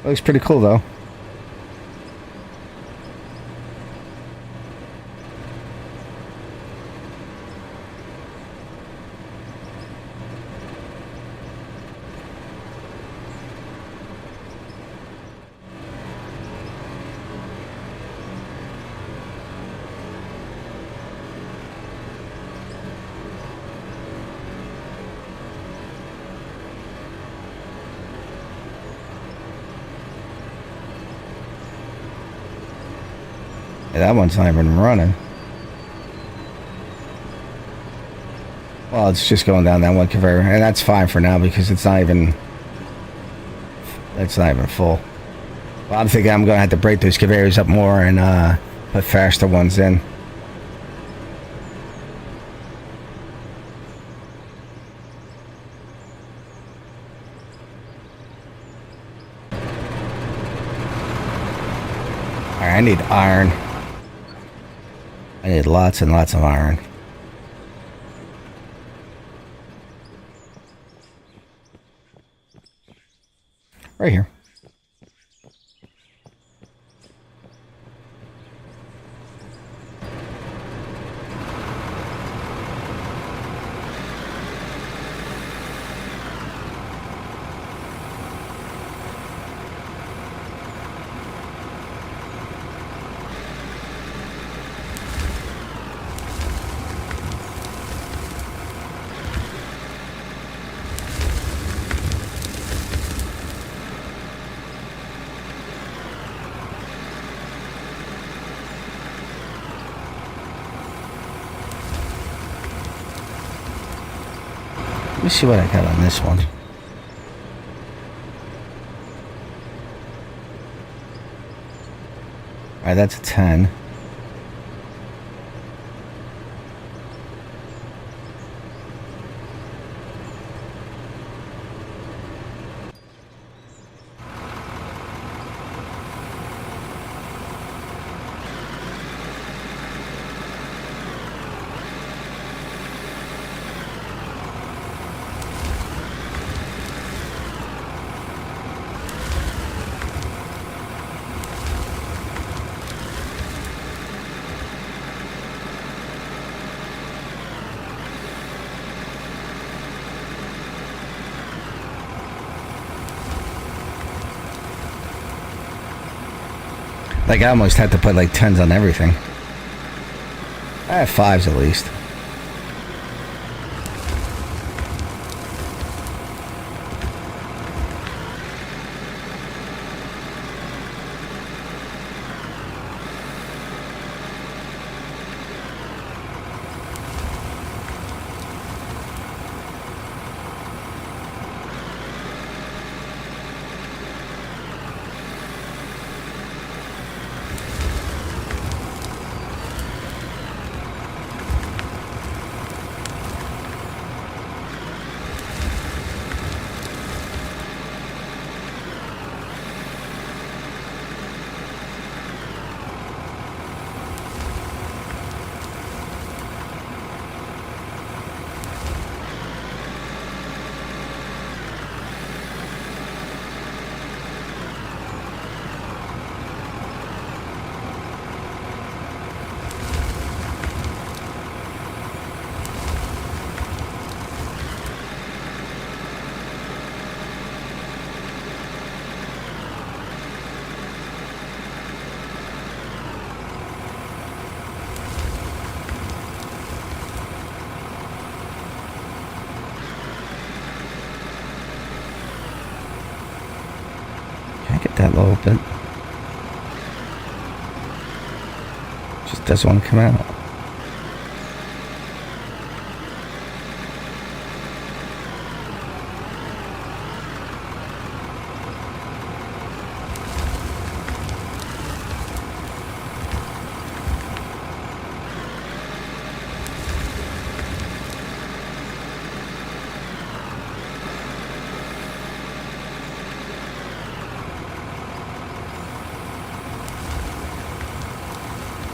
Looks pretty cool though. Yeah, that one's not even running. Well, it's just going down that one conveyor, and that's fine for now because it's not even full. Well, I'm thinking I'm gonna have to break those conveyors up more and put faster ones in. Alright, I need iron. I need lots and lots of iron. Right here. Let me see what I got on this one. Alright, that's a 10. Like I almost had to put like 10s on everything. I have 5s at least. Get that little bit. Just doesn't want to come out.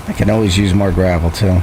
I can always use more gravel too.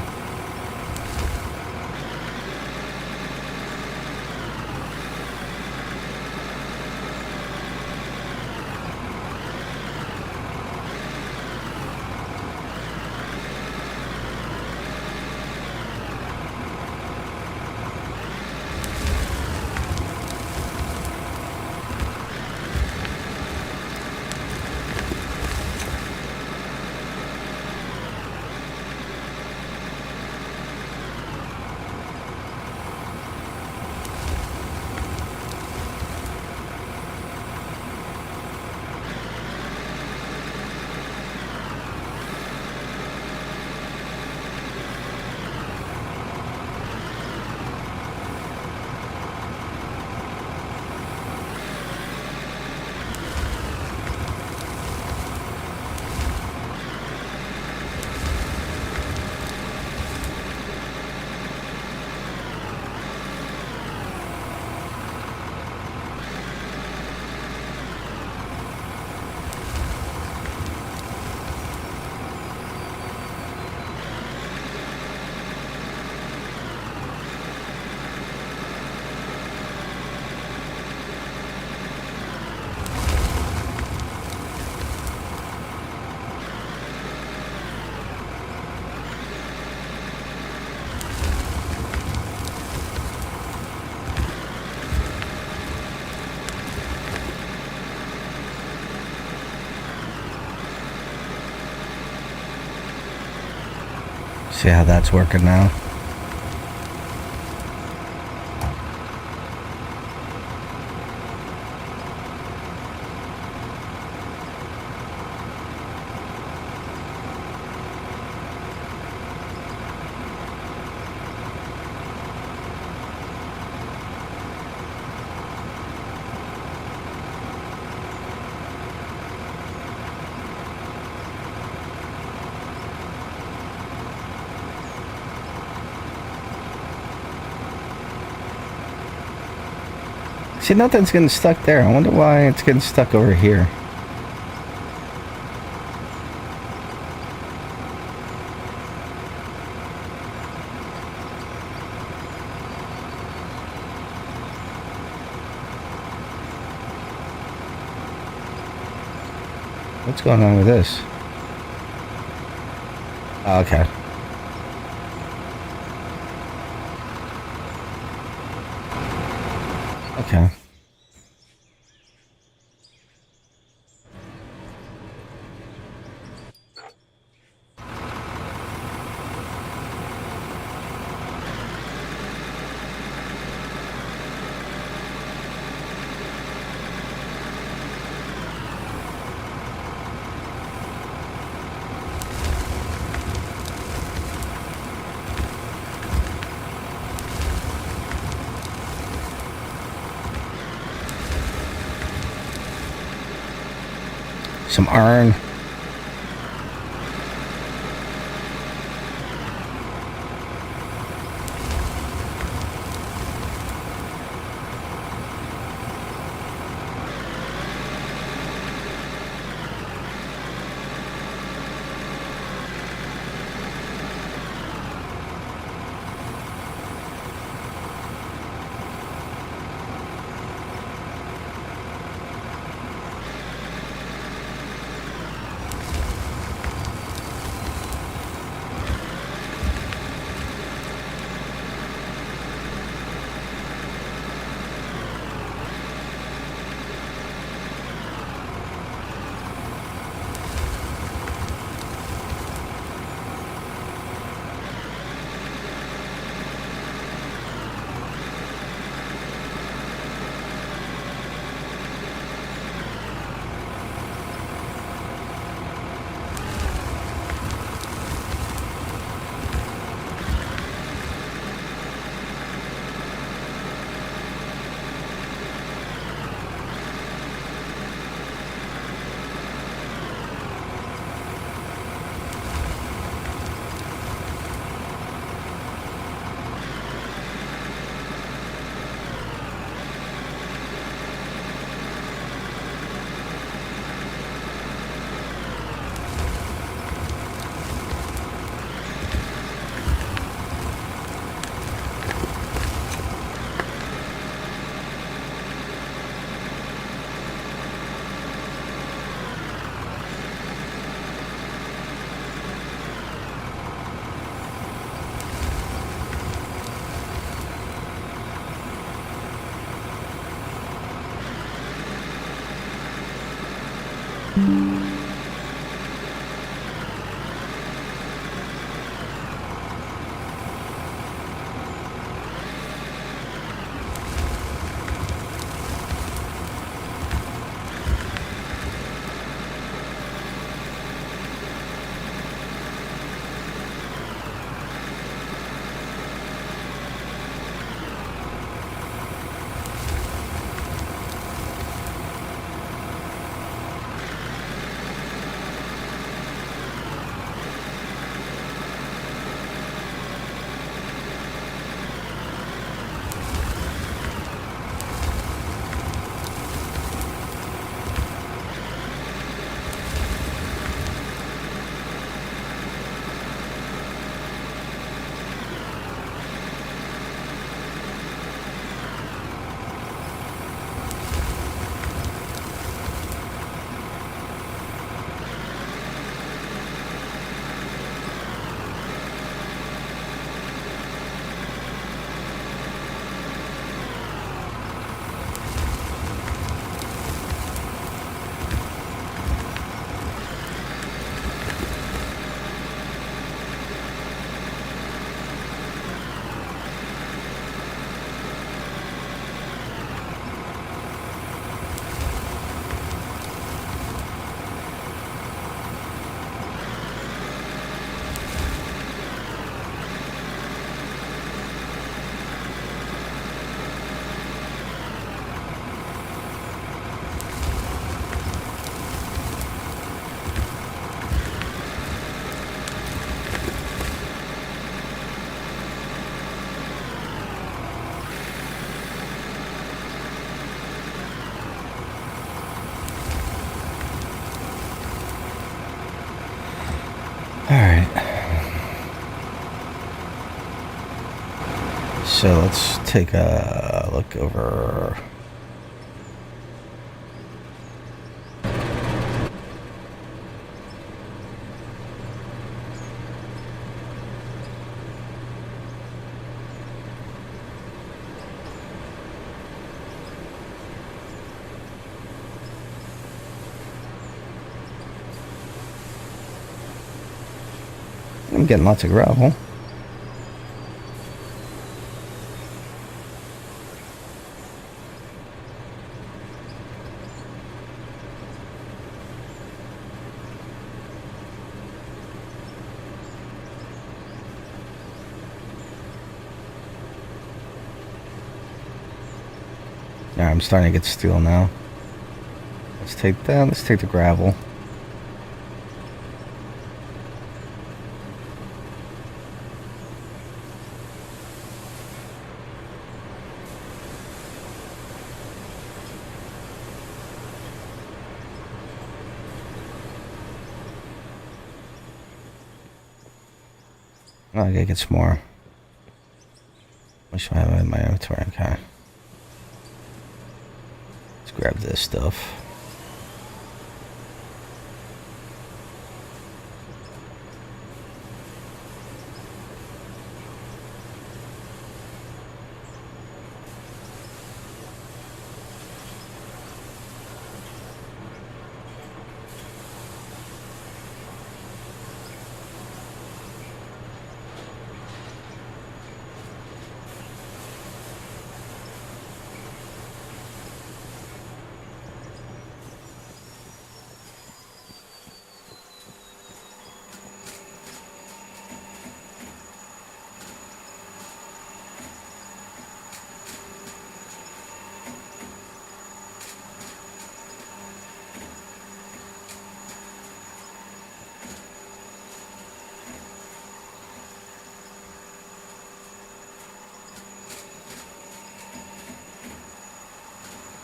See how that's working now? See, nothing's getting stuck there. I wonder why it's getting stuck over here. What's going on with this? Oh, okay. Okay. some iron. Alright. So let's take a look over. I'm getting lots of gravel. Yeah, I'm starting to get steel now. Let's take that. Let's take the gravel. Oh, I gotta get some more. What should I have in my inventory? Okay. Let's grab this stuff.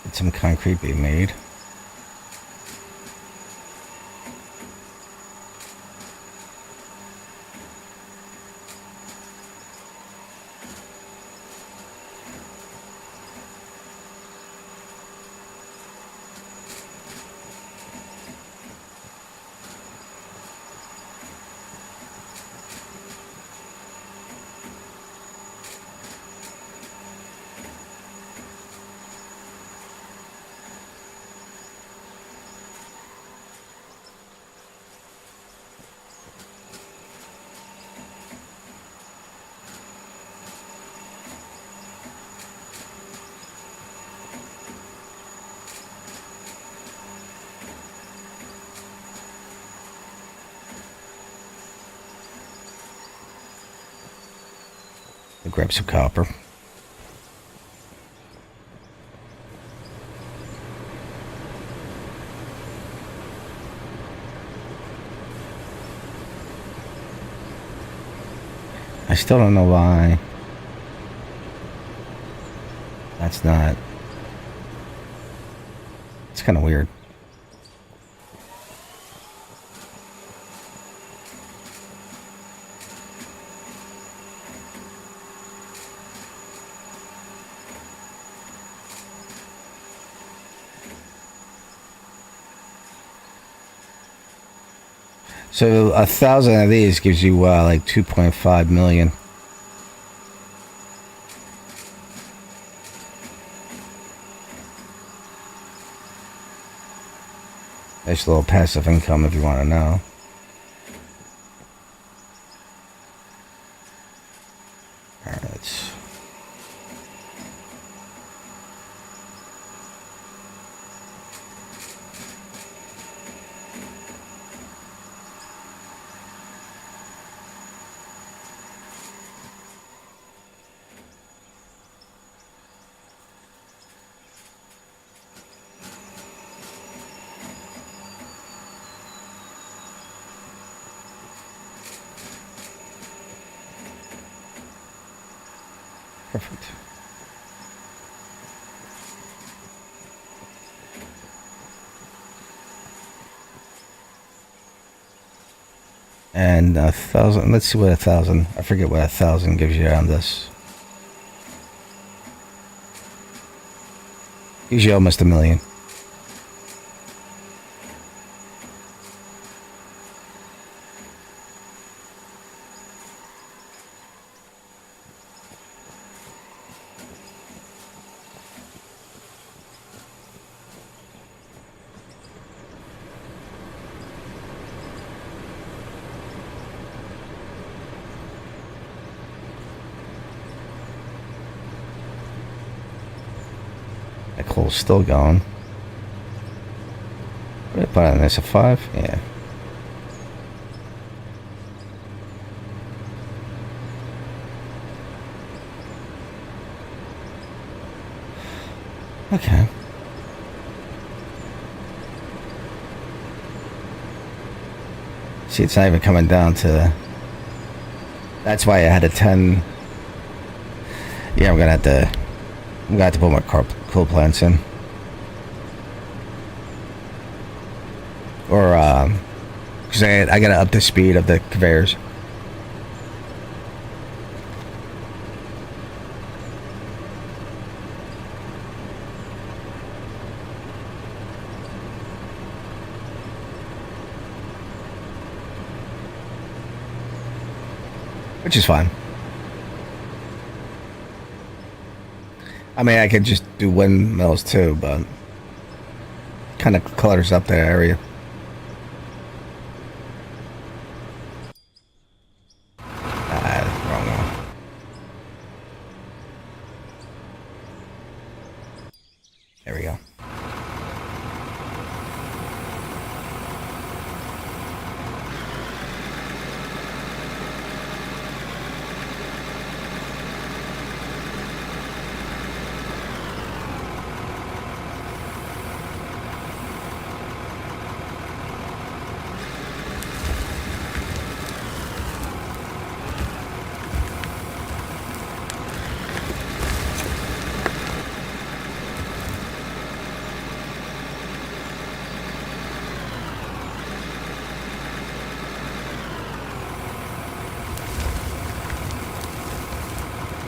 Get some concrete being made. I'll grab some copper. I still don't know why. That's not. It's kind of weird. So 1,000 of these gives you like 2.5 million. Nice little passive income if you want to know. Alright, let's... Perfect. And 1,000, let's see what 1,000, I forget what 1,000 gives you on this. Gives you almost 1 million. That coal's still going. What did I put on this? A 5? Yeah. Okay. See, it's not even coming down to... That's why I had a 10... Yeah, I'm gonna have to put my coal plants in. Or, because I gotta up the speed of the conveyors. which is fine. I mean, I could just do windmills too, but kind of clutters up that area. Wrong one. There we go.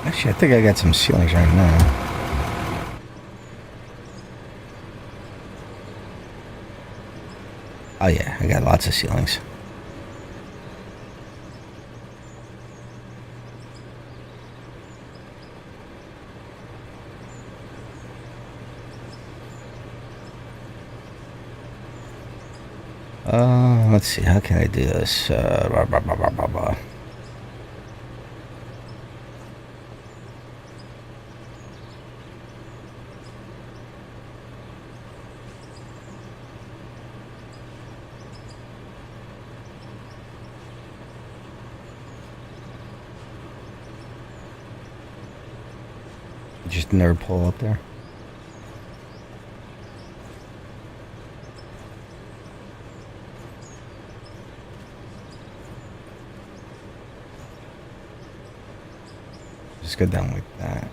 Actually, I think I got some ceilings right now. Oh yeah, I got lots of ceilings. Let's see, how can I do this? Blah, blah, blah, blah, blah, blah. Just nerd pull up there. Just go down like that.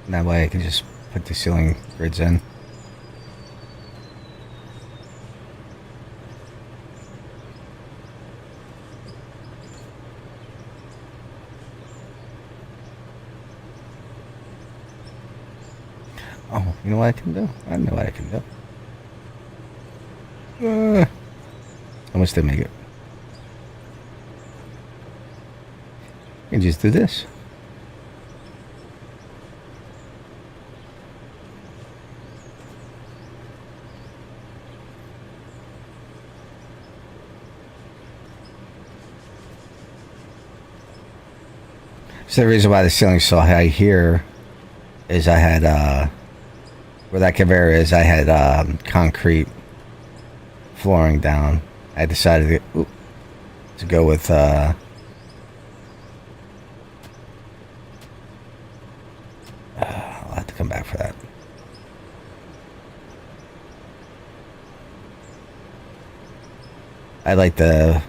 And that way I can just put the ceiling grids in. Oh, you know what I can do? I know what I can do. How much did I make it? You can just do this. So the reason why the ceiling's so high here is I had, where that conveyor is, I had concrete flooring down. I decided to go with I'll have to come back for that. I like the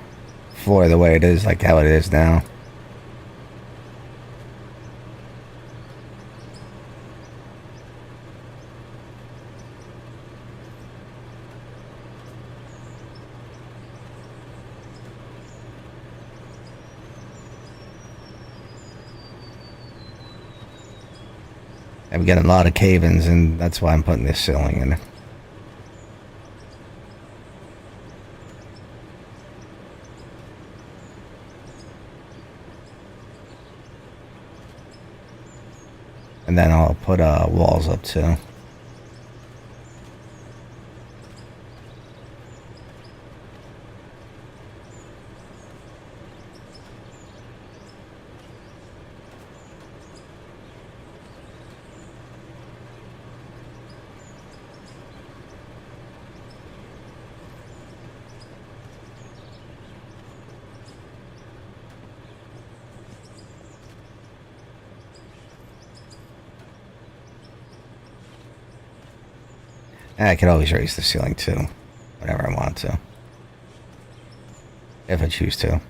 floor the way it is, like how it is now. I'm getting a lot of cave-ins, and that's why I'm putting this ceiling in. And then I'll put walls up too. And I could always raise the ceiling too, whenever I want to. If I choose to.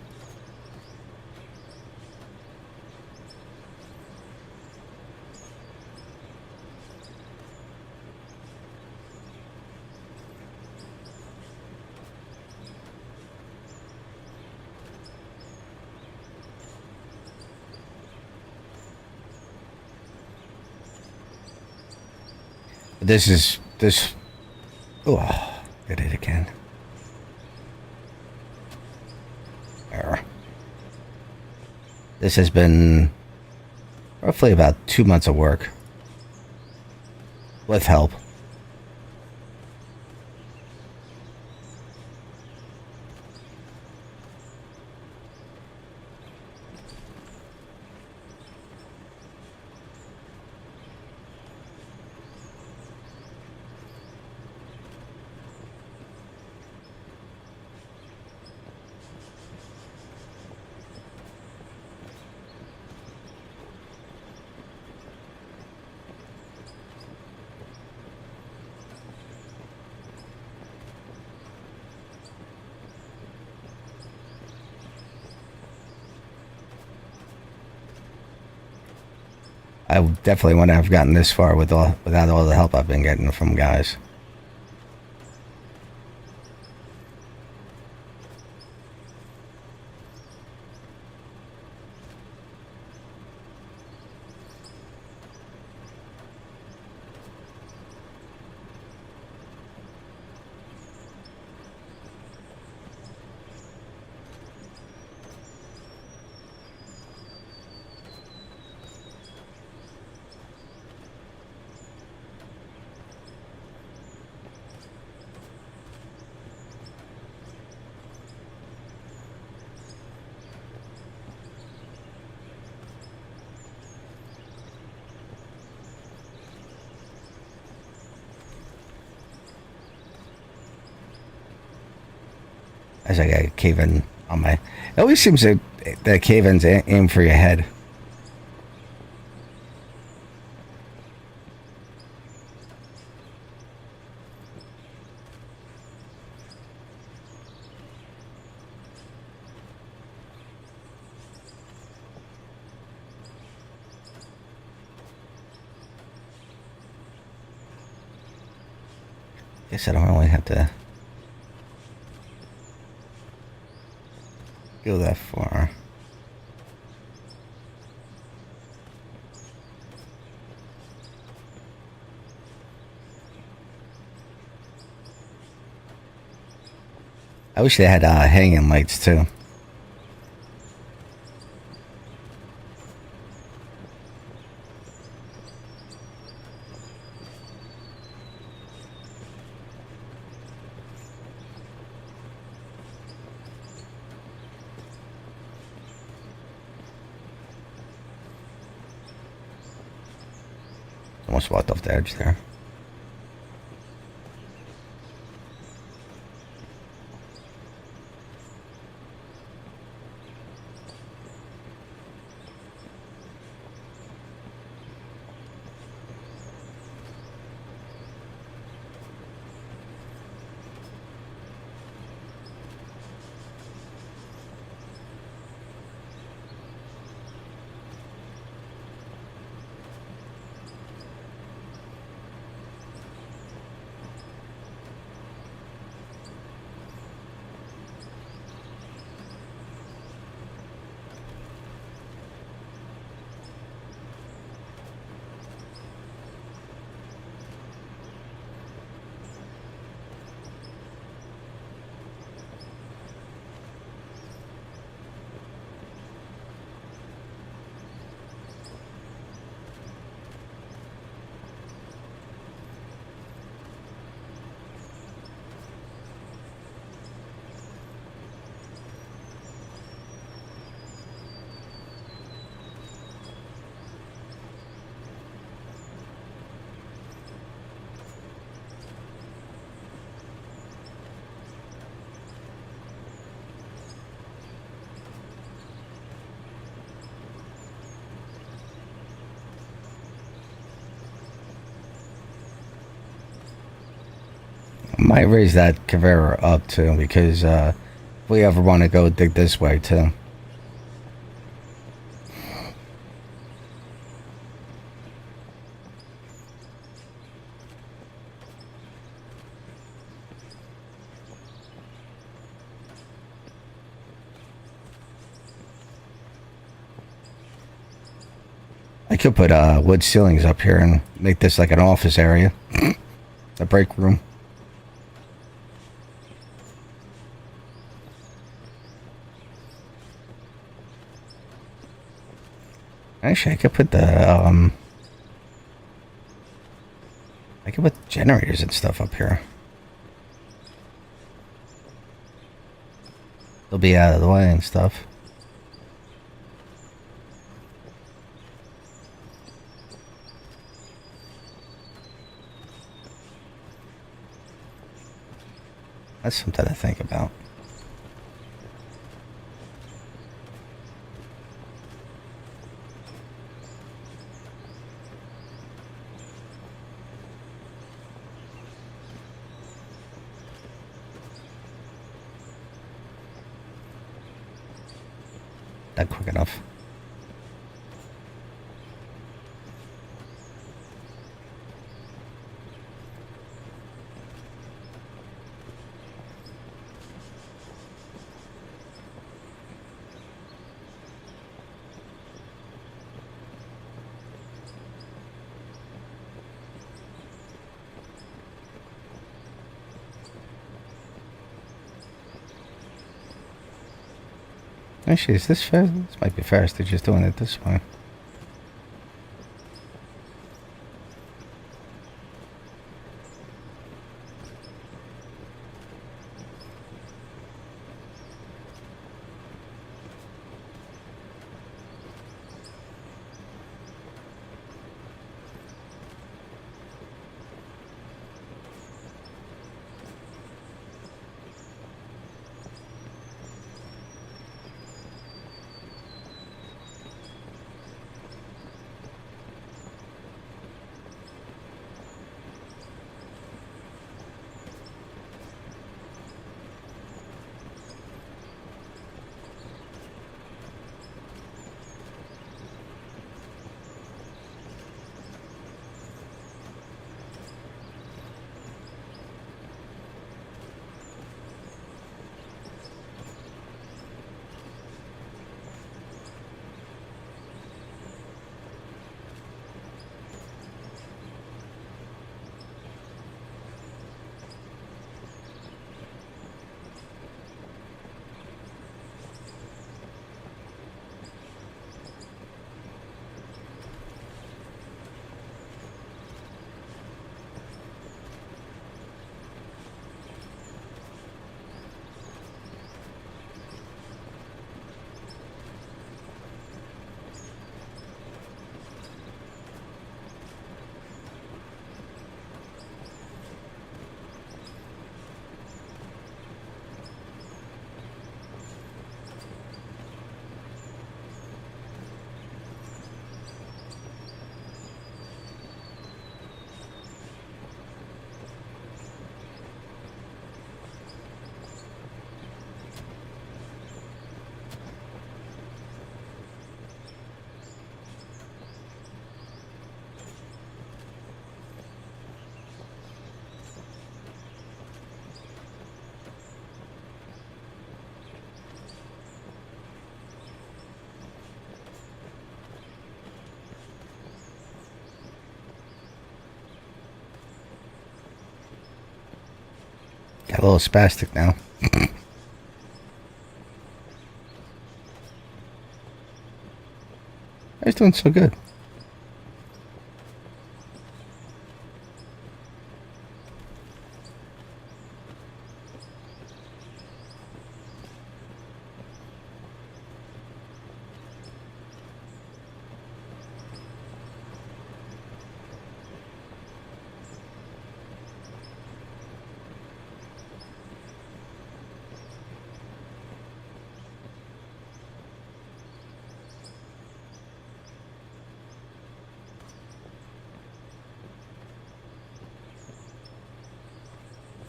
This. Oh. Did it again. Error. This has been roughly about 2 months of work. With help. I definitely wouldn't have gotten this far without all the help I've been getting from guys. As I got cave-in on my... It always seems that the cave-ins aim for your head. Guess I don't really have to go that far. I wish they had hanging lights too. Almost walked off the edge there. Might raise that conveyor up too, because if we ever want to go dig this way too. I could put wood ceilings up here and make this like an office area, a break room. Actually, I could put generators and stuff up here. They'll be out of the way and stuff. That's something to think about. Not quick enough. Actually, is this fast? This might be faster just doing it this way. Got a little spastic now. He's doing so good.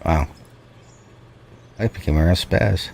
Wow. I became a real spaz.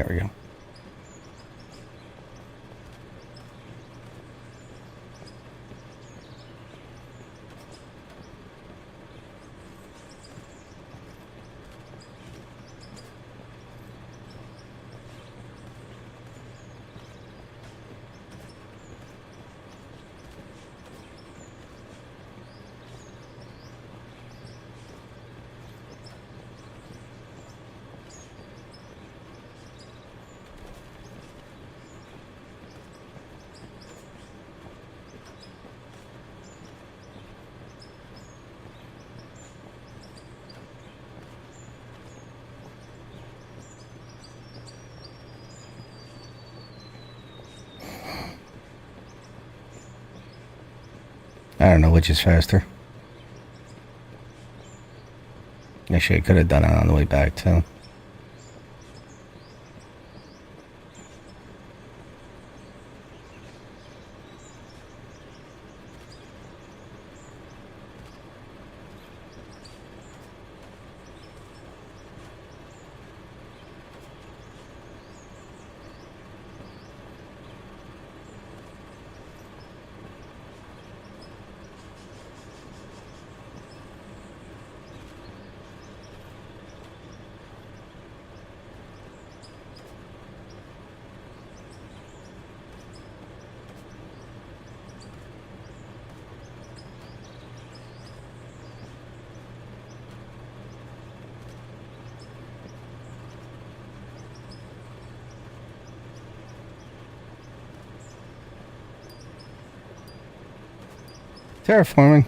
Here we go. I don't know which is faster. Actually, I could have done it on the way back, too. Terraforming.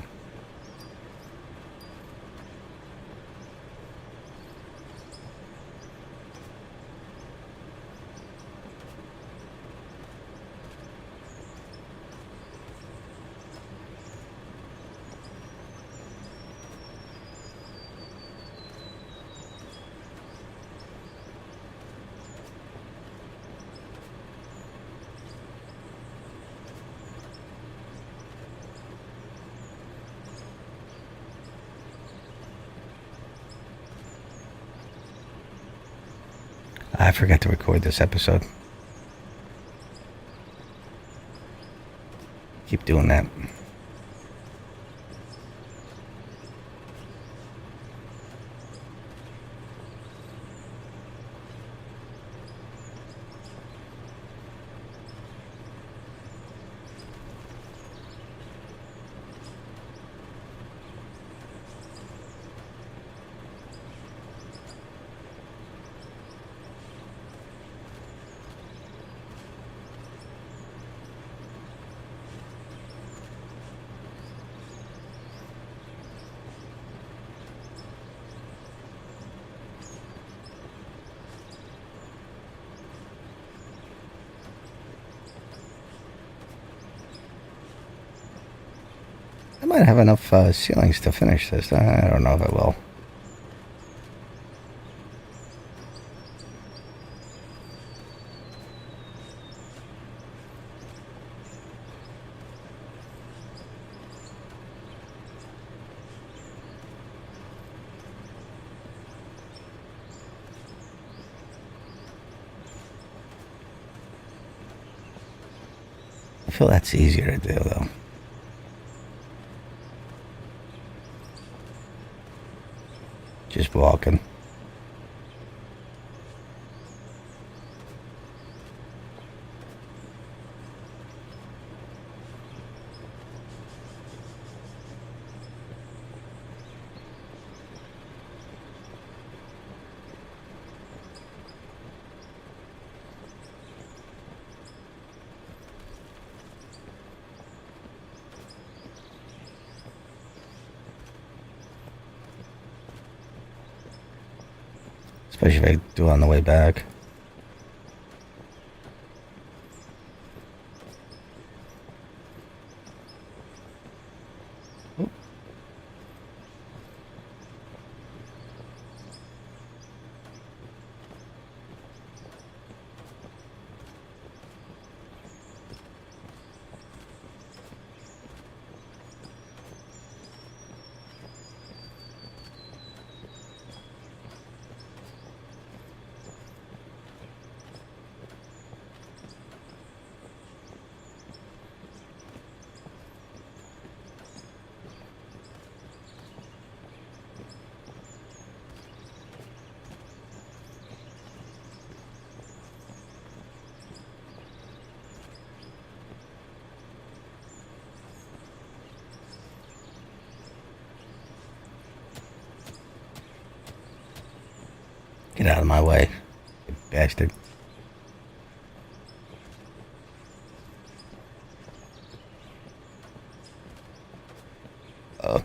I forgot to record this episode. Keep doing that. I might have enough ceilings to finish this. I don't know if I will. I feel that's easier to do, though. Just walking. Especially if I do it on the way back. Get out of my way, you bastard. Oh.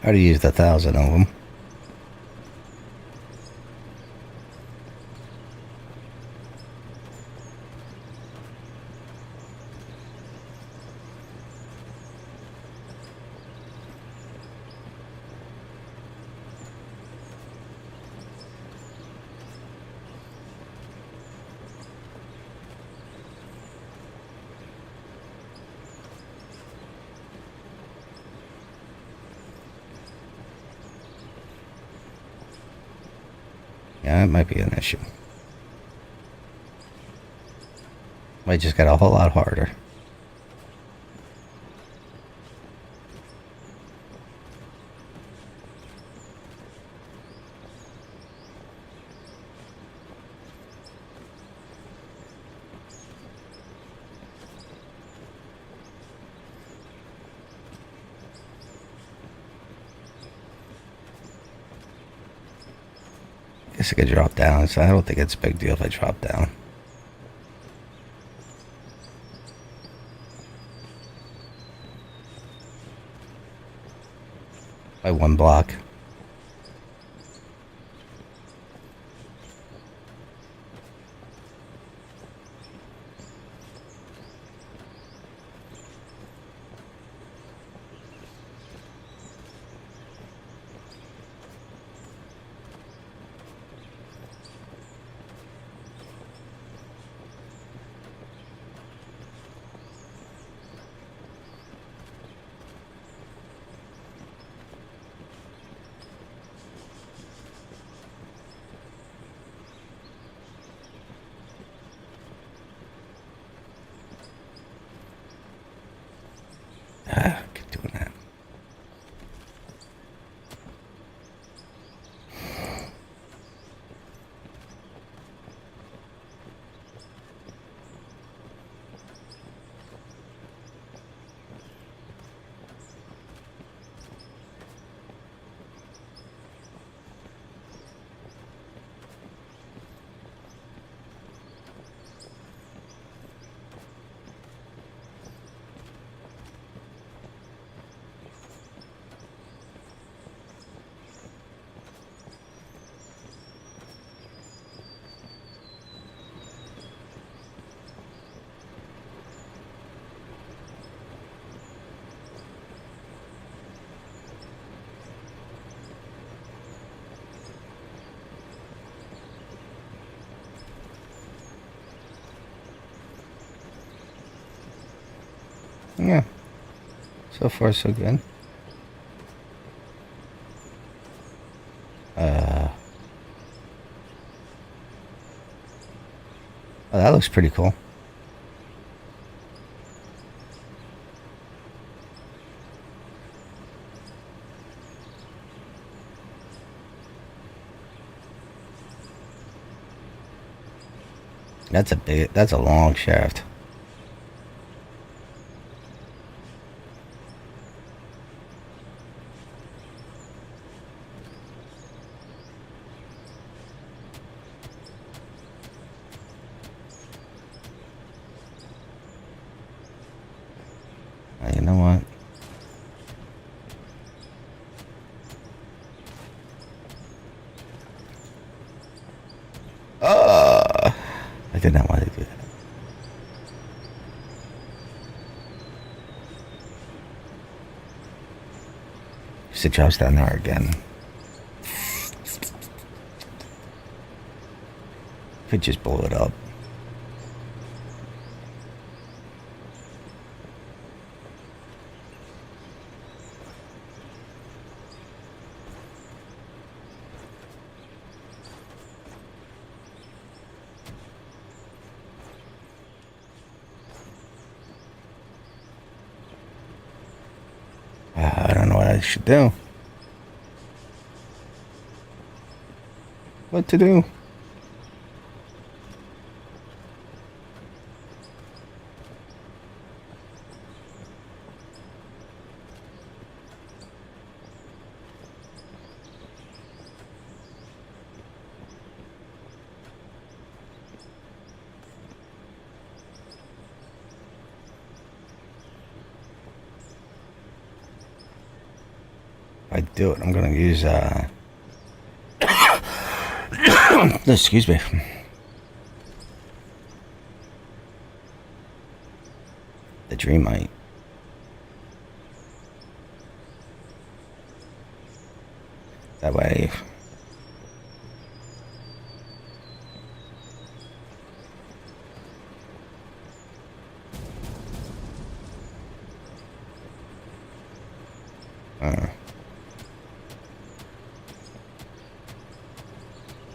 I already used 1,000 of them. Yeah, it might be an issue. Might just get a whole lot harder. Guess I could drop down, so I don't think it's a big deal if I drop down. By 1 block. Yeah. So far, so good. Oh, that looks pretty cool. That's a long shaft. You know what? I did not want to do that. Just it drops down there again. Could just blow it up. I don't know what I should do. What to do? If I do it, I'm gonna use excuse me. The Dreamite. That way.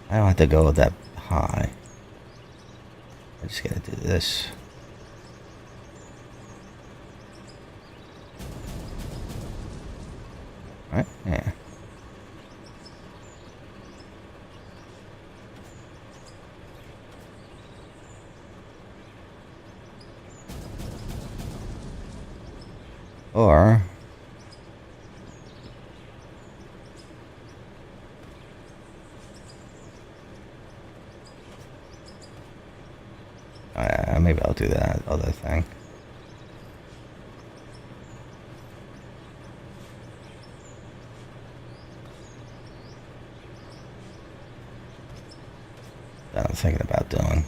I don't have to go that high. I just gotta do this. Right? Yeah. Or maybe I'll do that other thing. That I'm thinking about doing.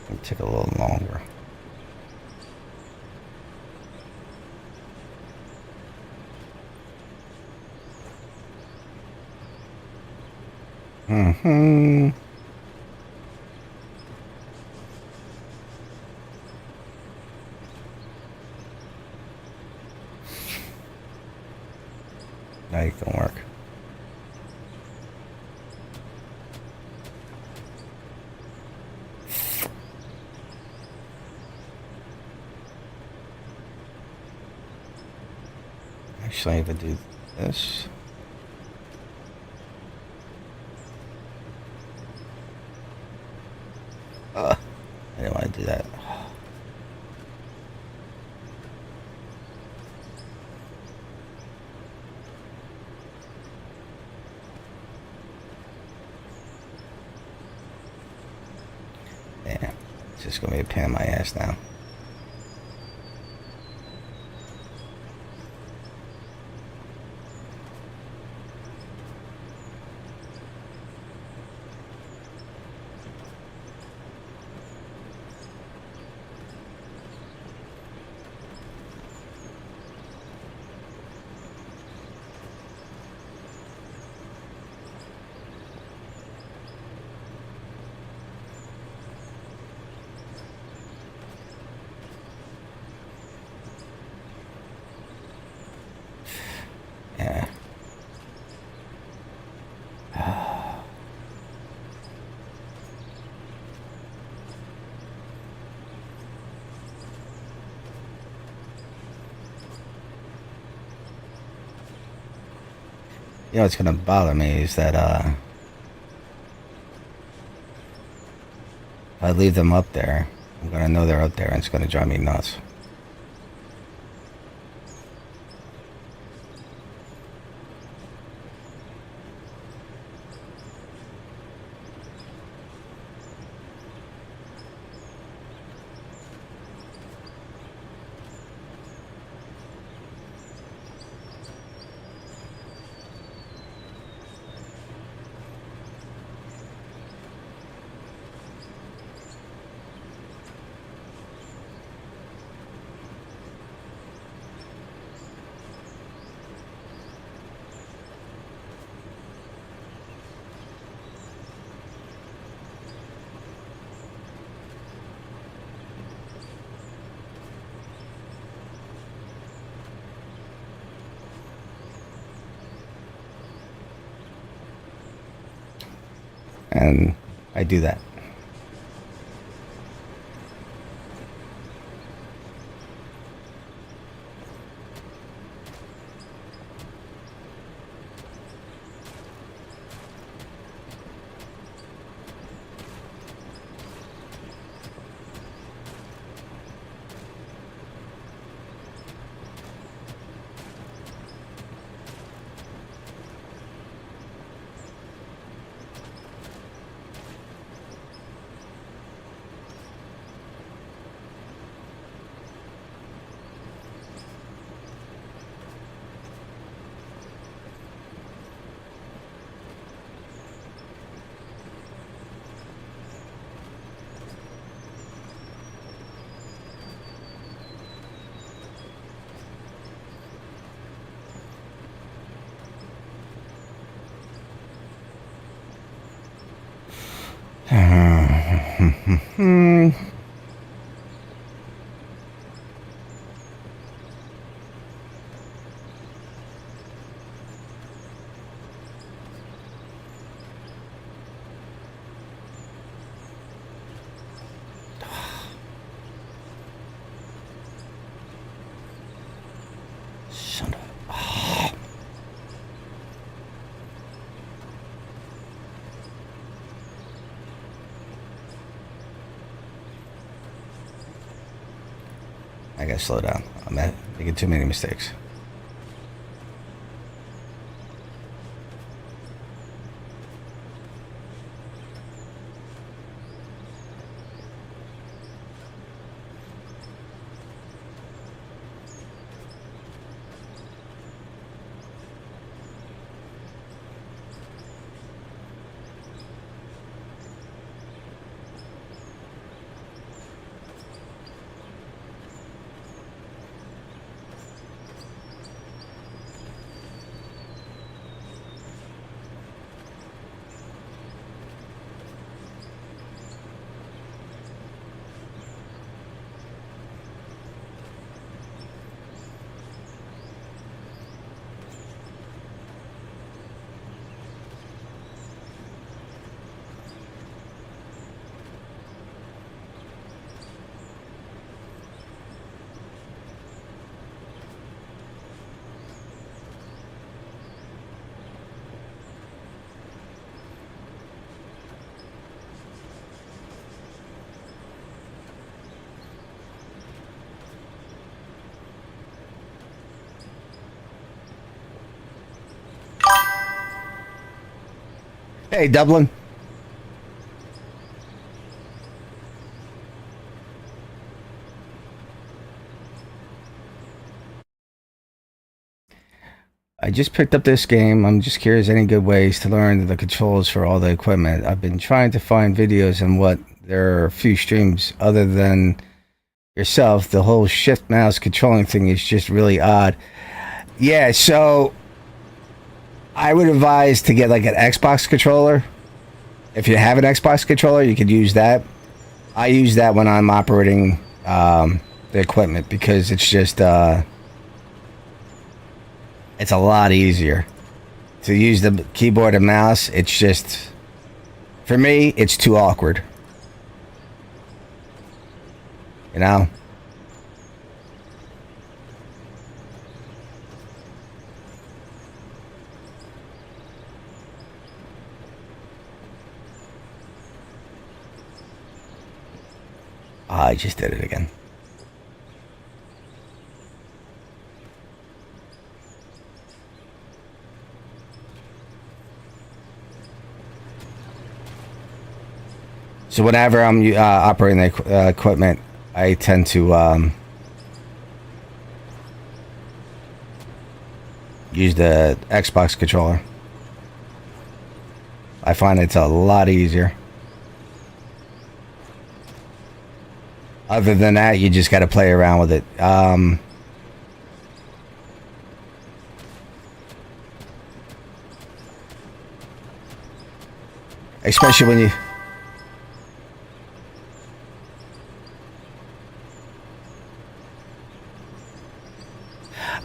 It took a little longer. Mm-hmm. Now you can work. Actually, I even do this. I didn't want to do that. just gonna be a pain in my ass now. Yeah. You know what's gonna bother me is that if I leave them up there, I'm gonna know they're up there and it's gonna drive me nuts. And I do that. Son of a... I gotta slow down. I'm making too many mistakes. Hey, Dublin. I just picked up this game. I'm just curious any good ways to learn the controls for all the equipment. I've been trying to find videos and what there are a few streams other than yourself. The whole shift mouse controlling thing is just really odd. Yeah, so I would advise to get like an Xbox controller. If you have an Xbox controller, you could use that. I use that when I'm operating the equipment because it's just it's a lot easier to use the keyboard and mouse. It's just, for me, it's too awkward. You know? I just did it again. So whenever I'm operating the equipment, I tend to use the Xbox controller. I find it's a lot easier. Other than that, you just got to play around with it. Especially when you...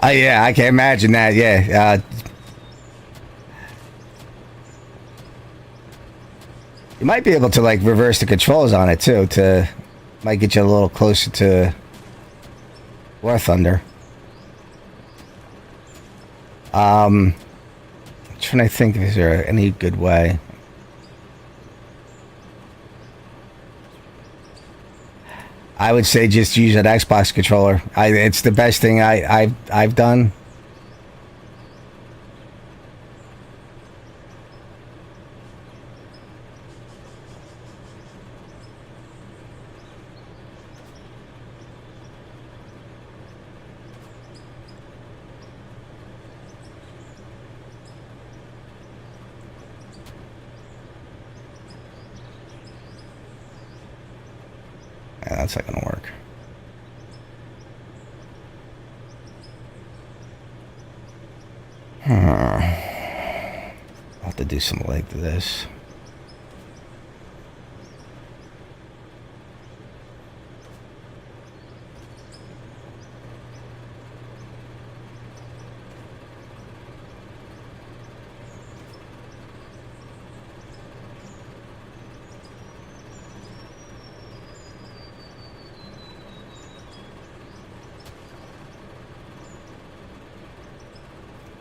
yeah, I can imagine that. Yeah, you might be able to like reverse the controls on it too. To might get you a little closer to War Thunder. I'm trying to think if there any good way. I would say just use an Xbox controller. It's the best thing I've done. Yeah, that's not gonna work. I'll have to do some leg to this.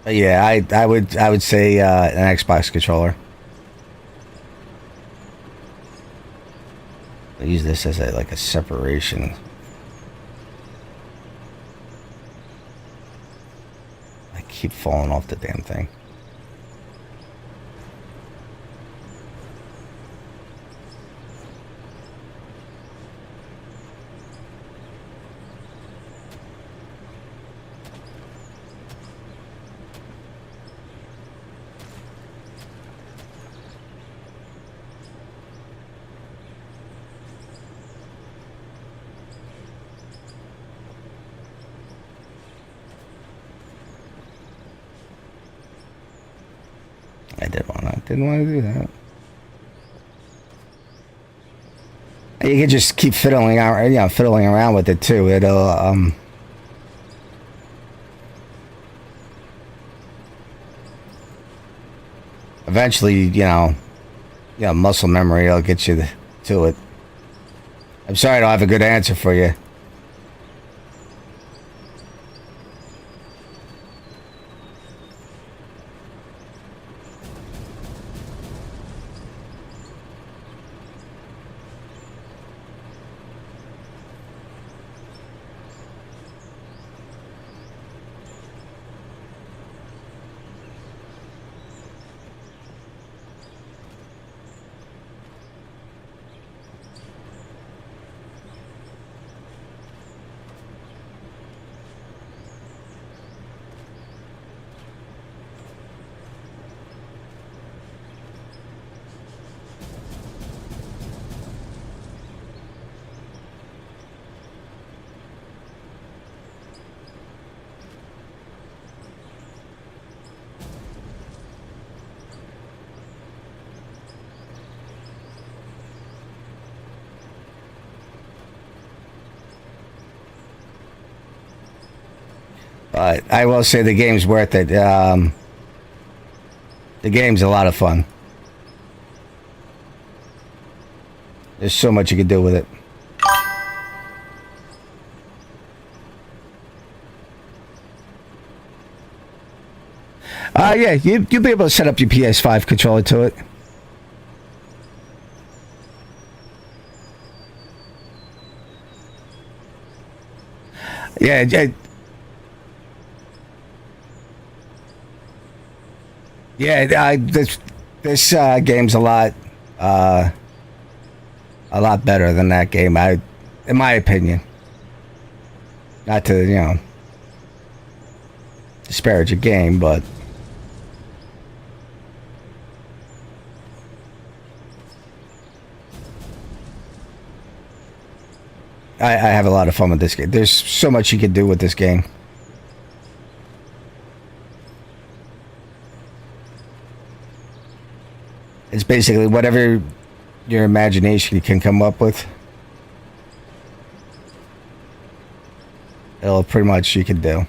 Yeah, I would say an Xbox controller. I use this as like a separation. I keep falling off the damn thing. Didn't want to do that. You can just keep fiddling around with it too. It'll eventually, muscle memory will get you to it. I'm sorry I don't have a good answer for you. But I will say the game's worth it. The game's a lot of fun. There's so much you can do with it. Yeah, you'll be able to set up your PS5 controller to it. Yeah, this game's a lot better than that game. In my opinion, not to disparage a game, but I have a lot of fun with this game. There's so much you can do with this game. It's basically whatever your imagination can come up with. It'll pretty much you can do.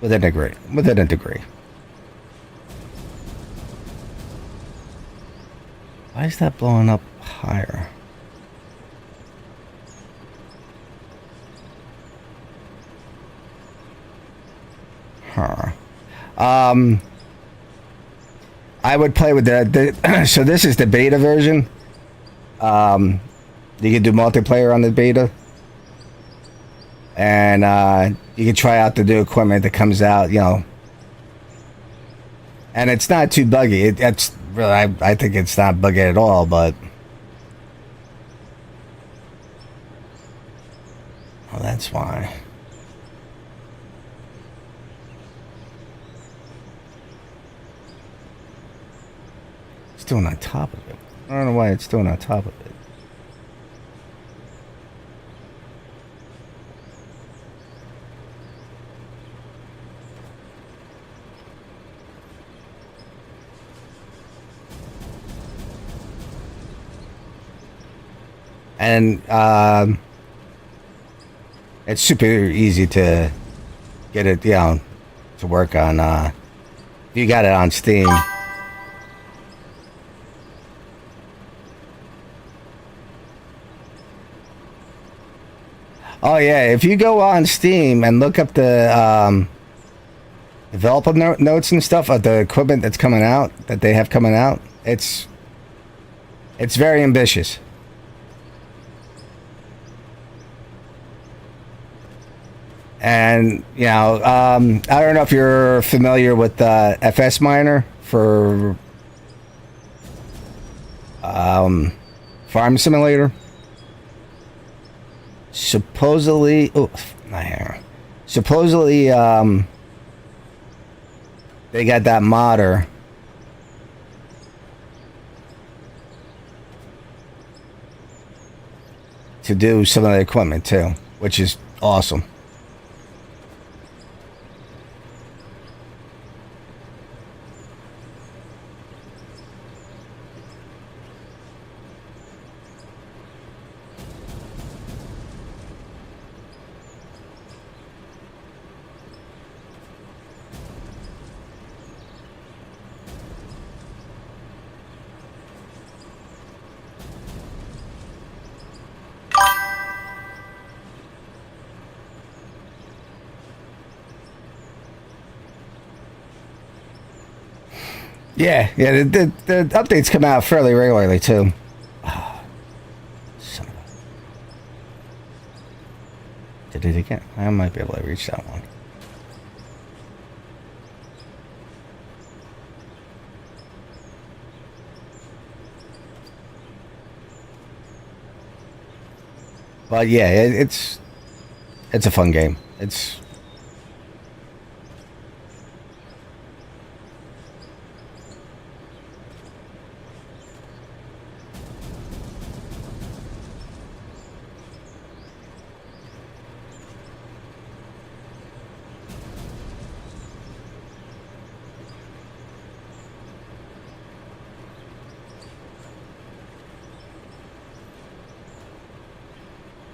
Within a degree. Why is that blowing up higher? Huh. I would play with the so this is the beta version. You can do multiplayer on the beta. And you can try out the new equipment that comes out, And it's not too buggy. It's really, I think it's not buggy at all, but oh, that's why. It's doing on top of it. I don't know why it's doing on top of it. And it's super easy to get it, to work on. You got it on Steam. Oh yeah, if you go on Steam and look up the developer notes and stuff of the equipment that's coming out, that they have coming out, it's very ambitious. And I don't know if you're familiar with FS Miner for Farm Simulator. Supposedly, they got that modder to do some of the equipment too, which is awesome. Yeah, the updates come out fairly regularly too. Oh, did it again? I might be able to reach that one. But yeah, it's a fun game.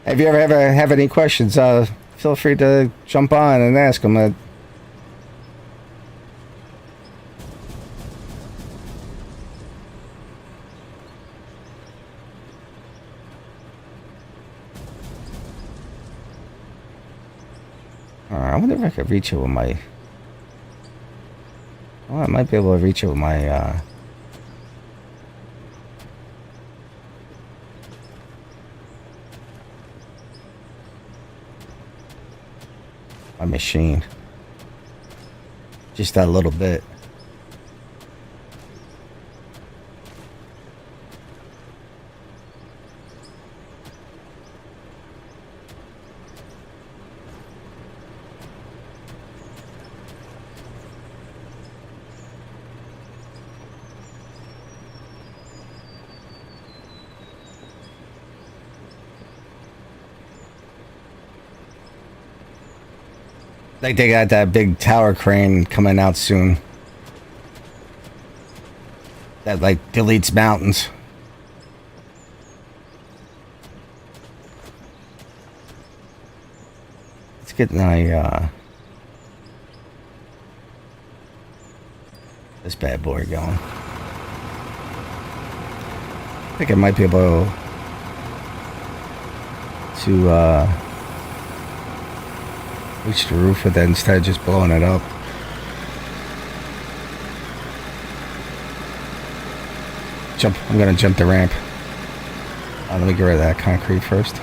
If you ever have any questions, feel free to jump on and ask them. I wonder if I could reach it with my... Well, I might be able to reach it with my, my machine. Just that little bit. Like they got that big tower crane coming out soon. That like deletes mountains. Let's get my this bad boy going. I think I might be able to reach the roof with that instead of just blowing it up. I'm gonna jump the ramp. Let me get rid of that concrete first.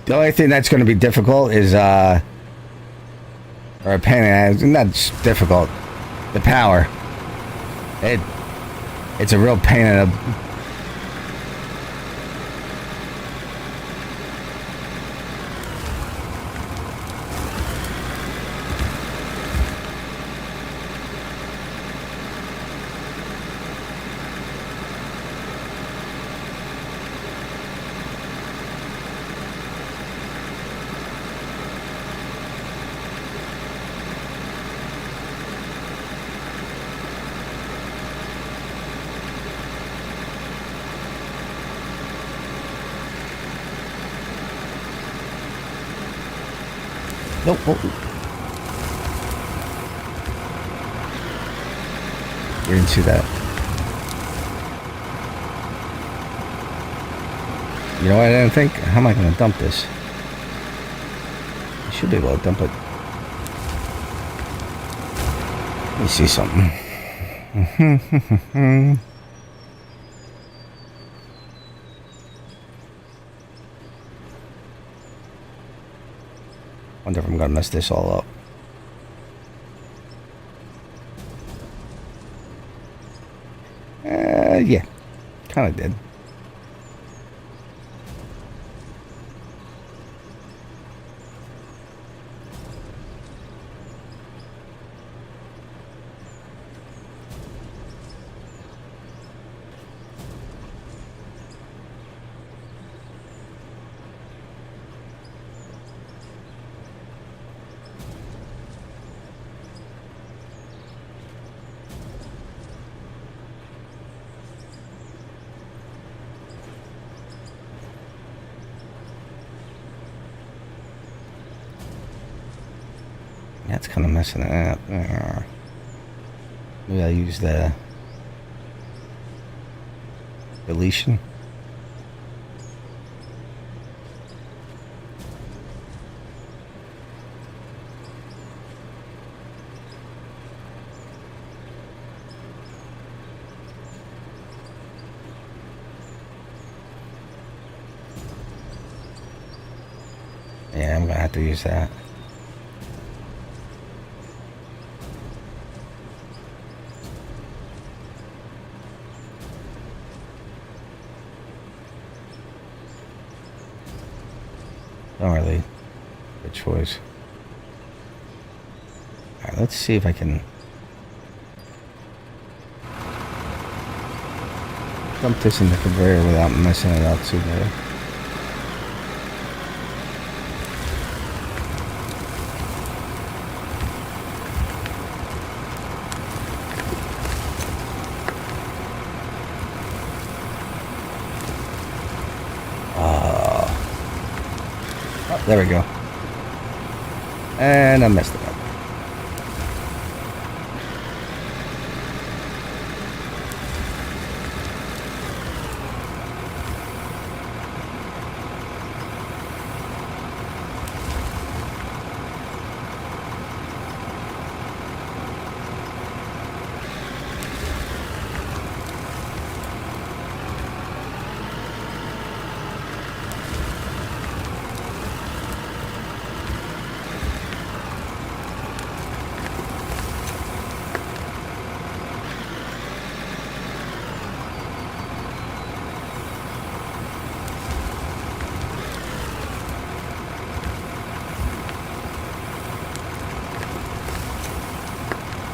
The only thing that's going to be difficult is, or a pain, not difficult, the power. It's a real pain in the... Nope. We didn't see that. You know what I didn't think? How am I going to dump this? I should be able to dump it. Let me see something. Wonder if I'm gonna mess this all up. Yeah, kind of did. That's kind of messing it up. Maybe I'll use the deletion. Yeah, I'm gonna have to use that. Don't really. Good choice. Alright, let's see if I can dump this in the conveyor without messing it up too bad. Oh, there we go. And I messed it up.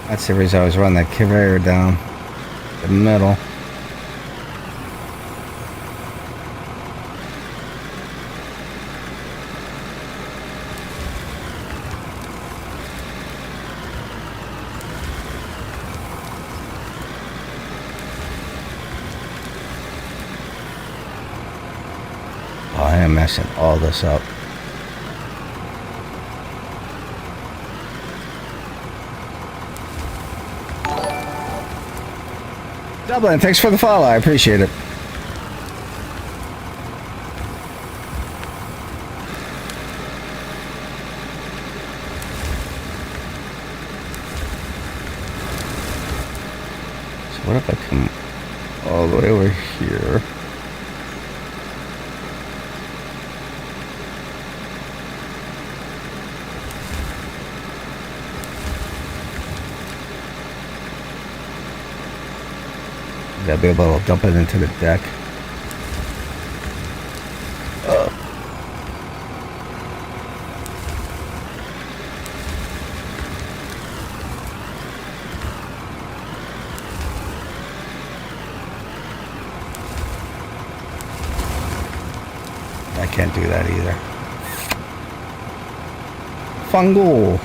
That's the reason I was running that conveyor down the middle. Oh, I am messing all this up. Dublin, thanks for the follow. I appreciate it. So what if I come all the way over here? Gotta be able to dump it into the deck. I can't do that either. Fungal.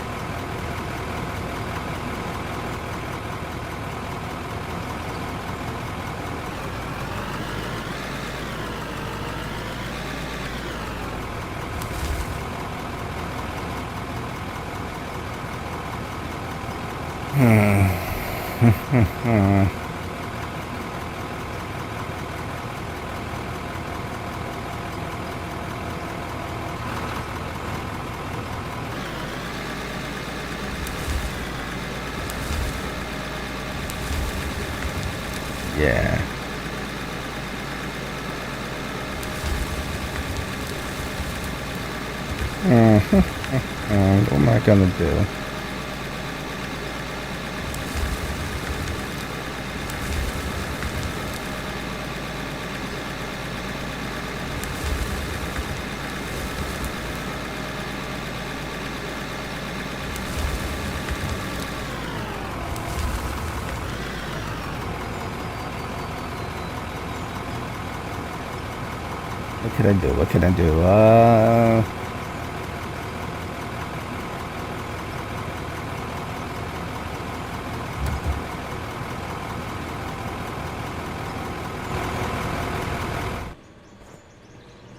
Yeah. What am I gonna do? What can I do? What can I do?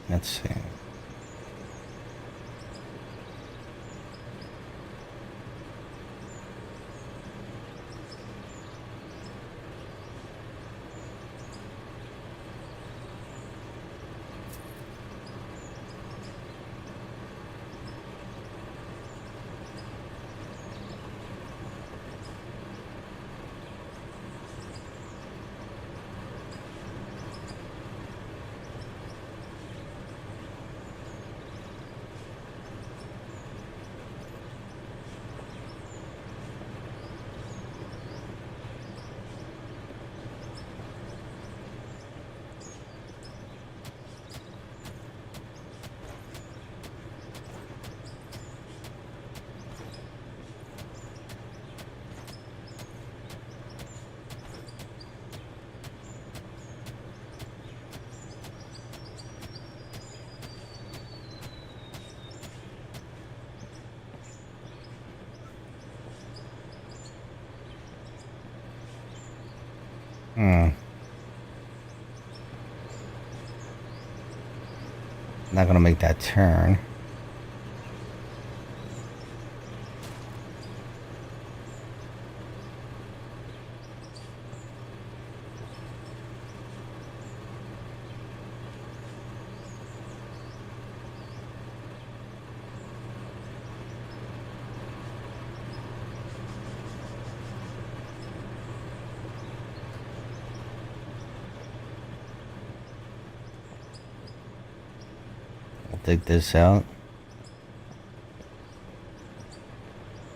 Let's see. Not gonna make that turn. Dig this out.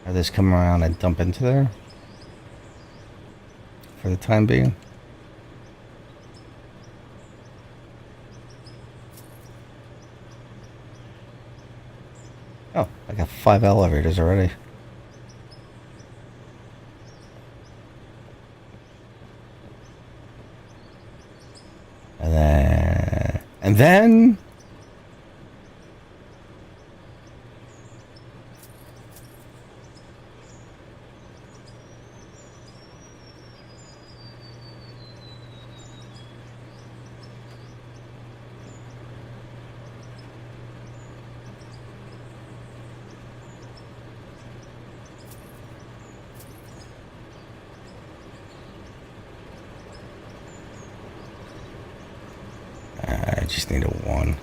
Have this come around and dump into there for the time being. Oh, I got 5 elevators already. And then I just need a 1.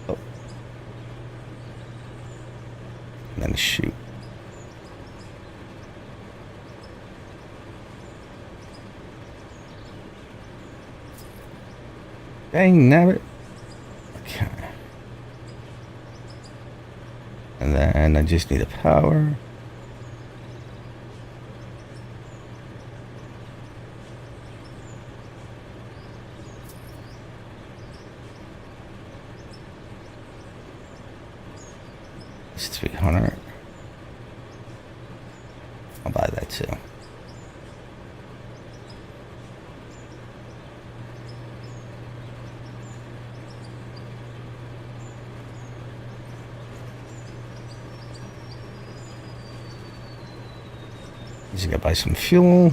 Oh. And then shoot. Dang, nabbit. Okay. And then I just need a power. It's 300. I'll buy that too. Just gotta buy some fuel.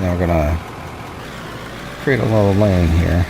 Now we're gonna create a little lane here.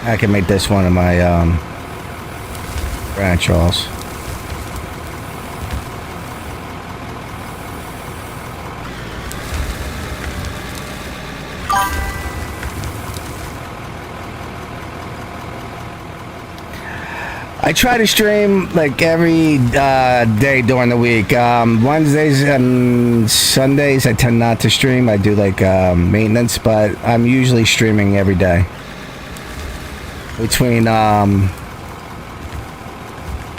I can make this one of my branch rolls. I try to stream like every day during the week. Wednesdays and Sundays I tend not to stream. I do like maintenance, but I'm usually streaming every day. between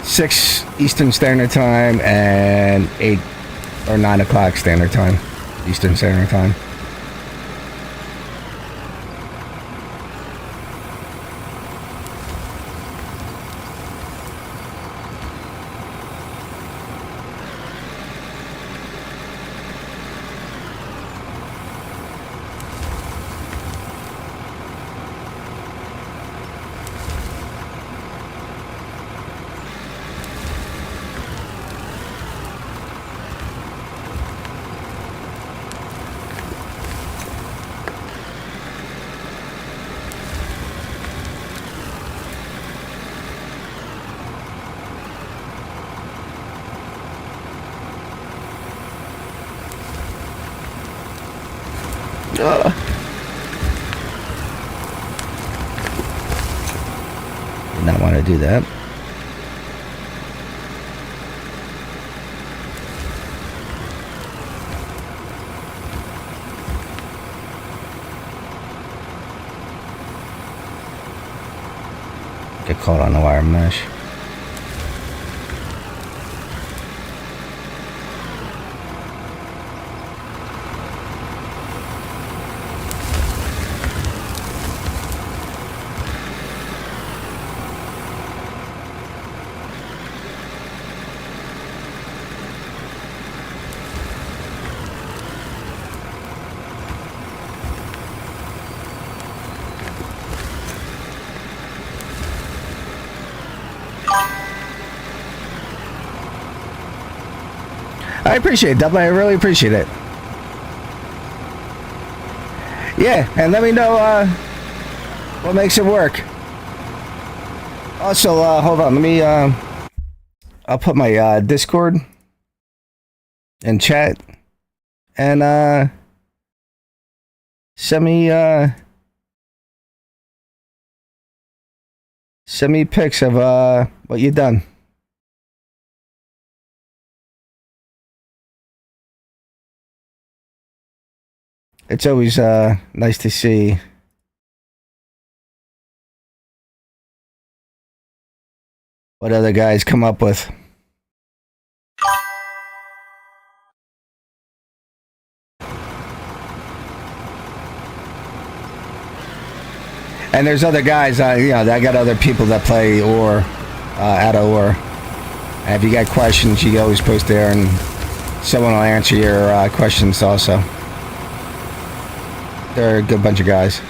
6 Eastern Standard Time and 8 or 9 o'clock Standard Time, Eastern Standard Time. Did not want to do that. Get caught on the wire mesh. I appreciate it, Double. I really appreciate it. Yeah, and let me know what makes it work. Also, hold on. Let me. I'll put my Discord in chat, and send me pics of what you've done. It's always nice to see what other guys come up with. And there's other guys, I got other people that play Ore, out of Ore. And if you got questions, you always post there, and someone will answer your questions also. They're a good bunch of guys.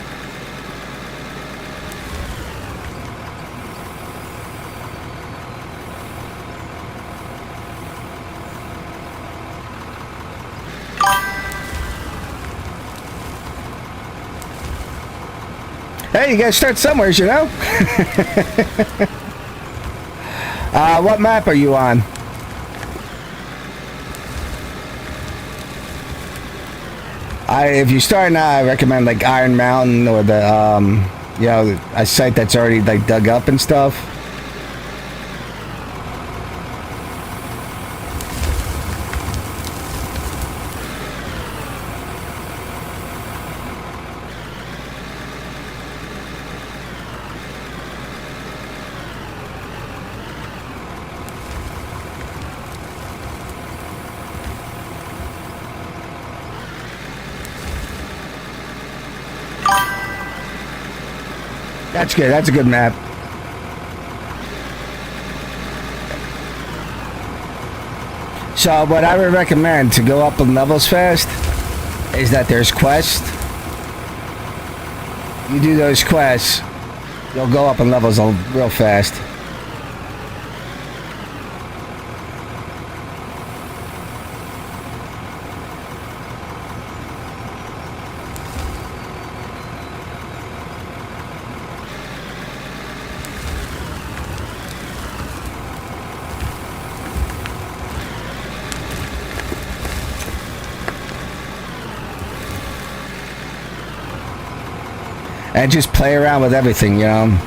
Hey, you gotta start somewhere, you know? What map are you on? If you start now, I recommend like Iron Mountain or the a site that's already like dug up and stuff. That's good. That's a good map. So what I would recommend to go up in levels fast is that there's quests. You do those quests, you'll go up in levels real fast. And just play around with everything, you know.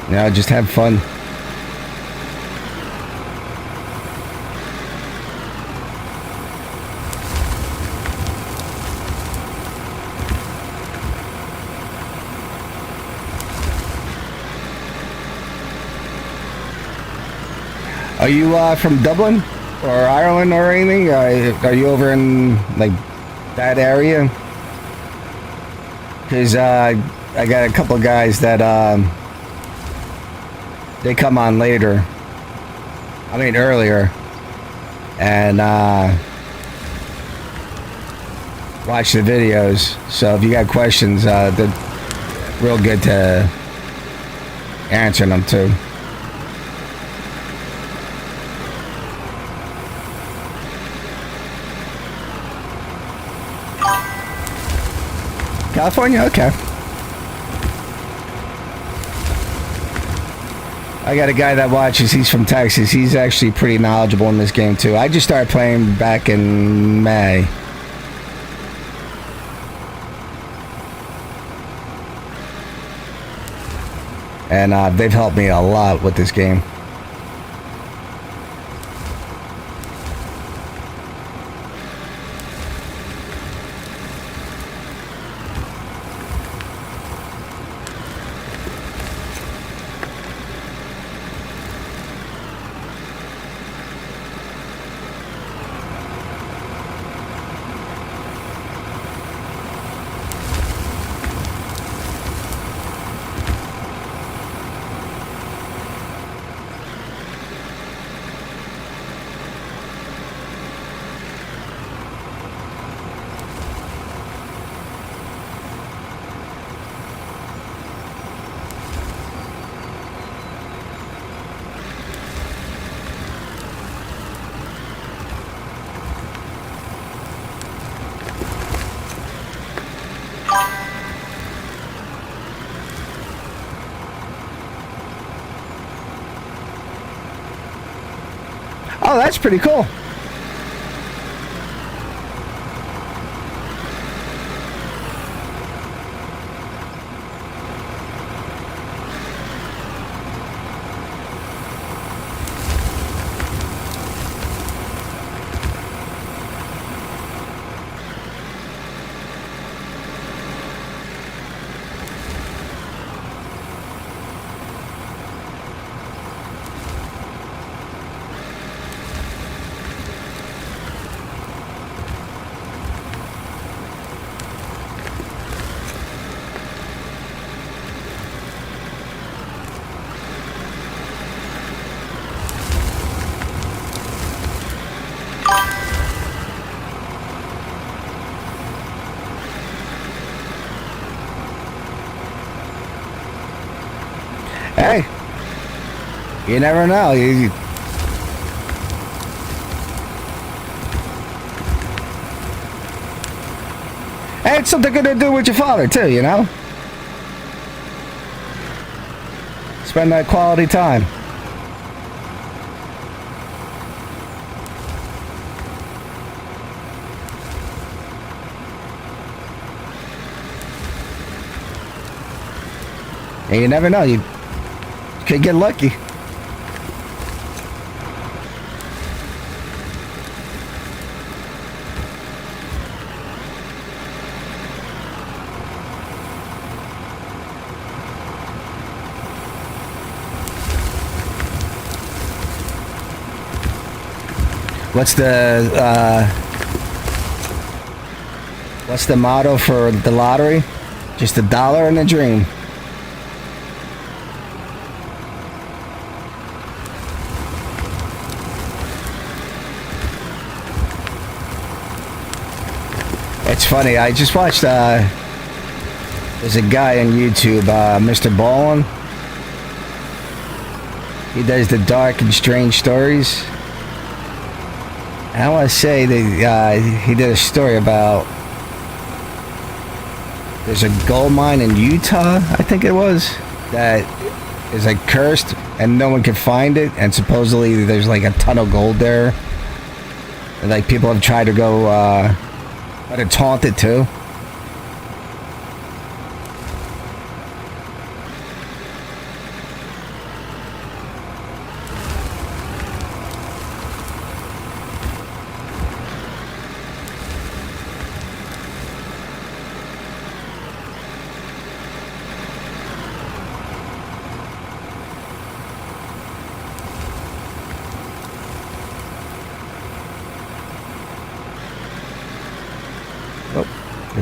You know, just have fun. Are you from Dublin or Ireland or anything? Are you over in like that area? Because I got a couple of guys that they come on later. I mean earlier, and watch the videos. So if you got questions, they're real good to answering them too. California? Okay. I got a guy that watches. He's from Texas. He's actually pretty knowledgeable in this game too. I just started playing back in May. And they've helped me a lot with this game. Oh, that's pretty cool. Hey, you never know. Hey, it's something good to do with your father too, you know? Spend that quality time. And you never know, you could get lucky. What's the motto for the lottery? Just $1 and a dream. It's funny, I just watched there's a guy on YouTube, Mr. Ballin. He does the dark and strange stories. And I want to say that he did a story about there's a gold mine in Utah, I think it was, that is like cursed and no one can find it, and supposedly there's like a ton of gold there. And like people have tried to go, but it's haunted too.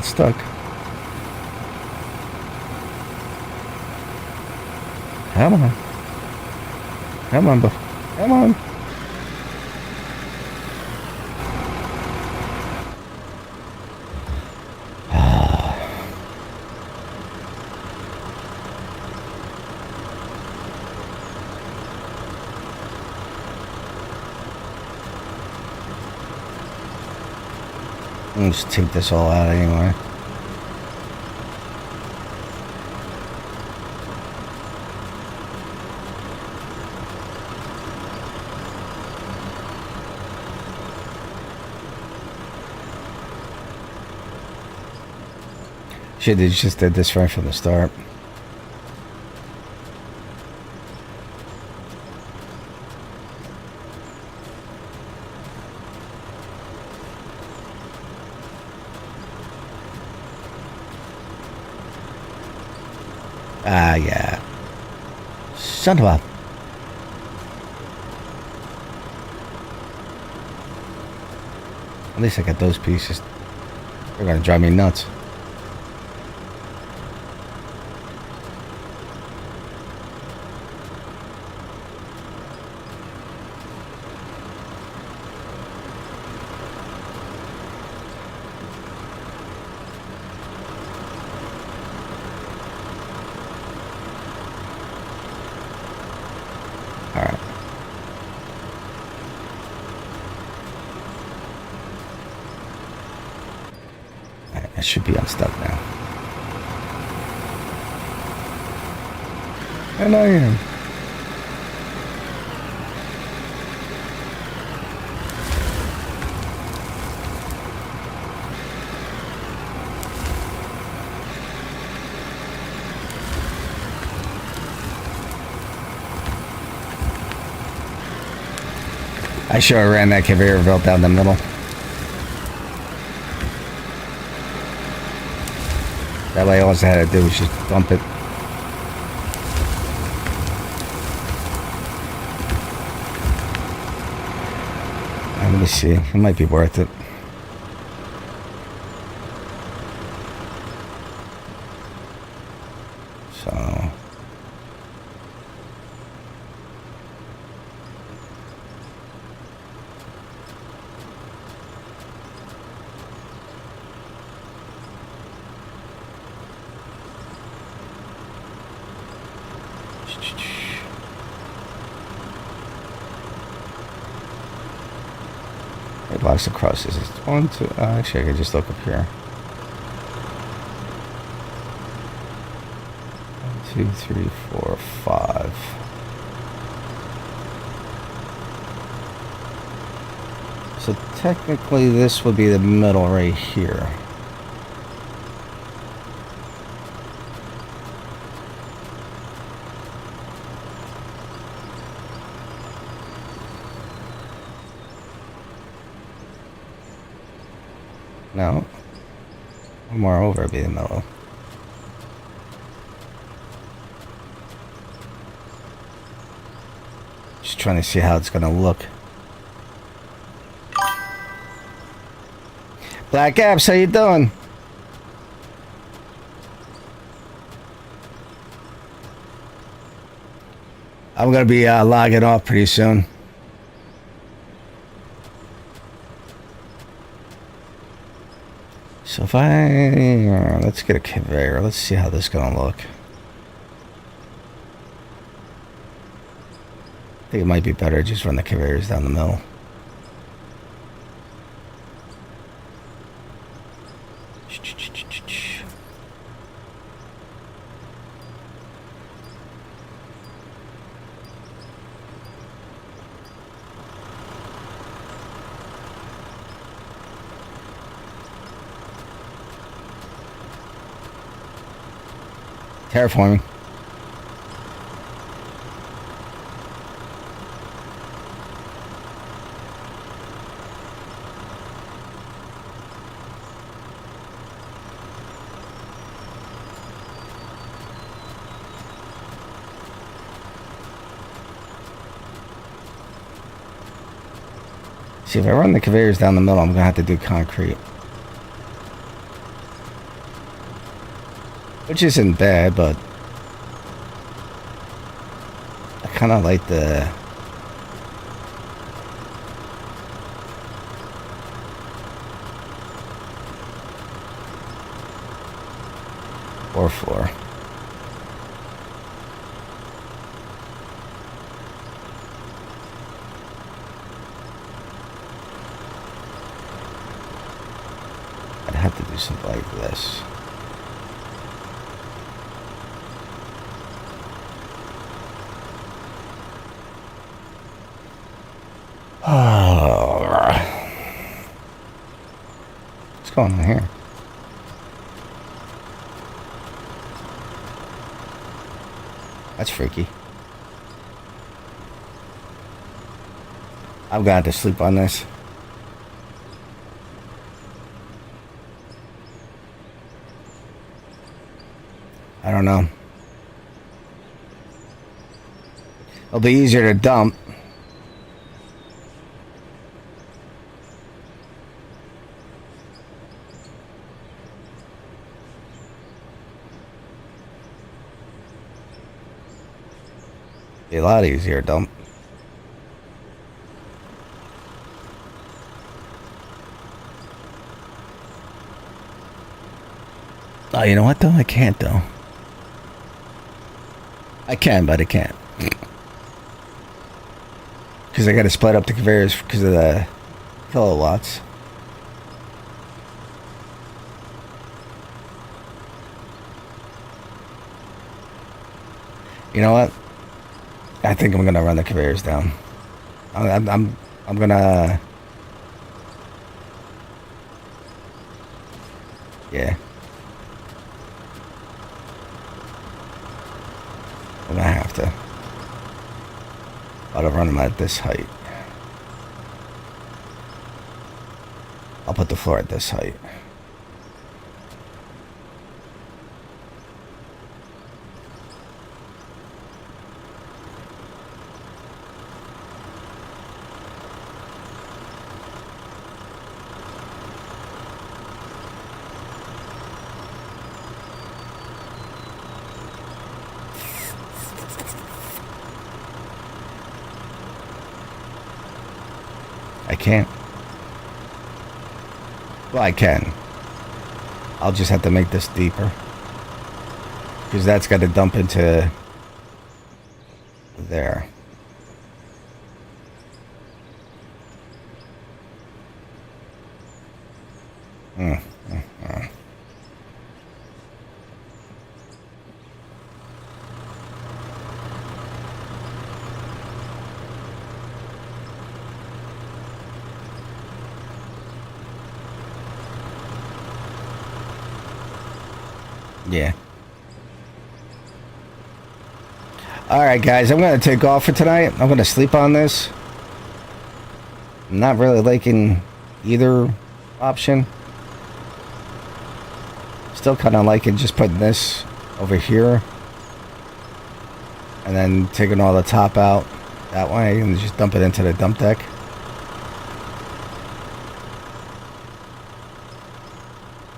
get stuck. Come on. Come on, come on. I'll just take this all out anyway. Shit, they just did this right from the start. Ah, yeah. Son of a... At least I got those pieces. They're gonna drive me nuts. I should be unstuck now. And I am. I sure ran that conveyor belt down the middle. That way all I had to do was just dump it. Let me see. It might be worth it. So... It blocks the crosses. It's 1, 2. Actually, I could just look up here. 1, 2, 3, 4, 5. So technically, this would be the middle right here. No. More over would be the middle. Just trying to see how it's gonna look. Black Apps, how you doing? I'm gonna be logging off pretty soon. So if I... let's get a conveyor. Let's see how this is going to look. I think it might be better to just run the conveyors down the middle. Terraforming. See, if I run the conveyors down the middle, I'm going to have to do concrete. which isn't bad, but I kind of like the 4th floor. I'd have to do something like this. What's going on here? That's freaky. I've got to sleep on this. I don't know. It'll be easier to dump. Be a lot easier to dump. Oh, you know what though? I can't though. I can, but I can't. Because I got to split up the conveyors because of the kilowatts. You know what? I think I'm gonna run the conveyors down. I'm gonna. Yeah. I'm gonna have to. I'll run them at this height. I'll put the floor at this height. I can't. Well, I can. I'll just have to make this deeper. Because that's got to dump into there. Yeah. Alright guys, I'm going to take off for tonight. I'm going to sleep on this. I'm not really liking either option. Still kind of liking just putting this over here. And then taking all the top out that way and just dump it into the dump deck.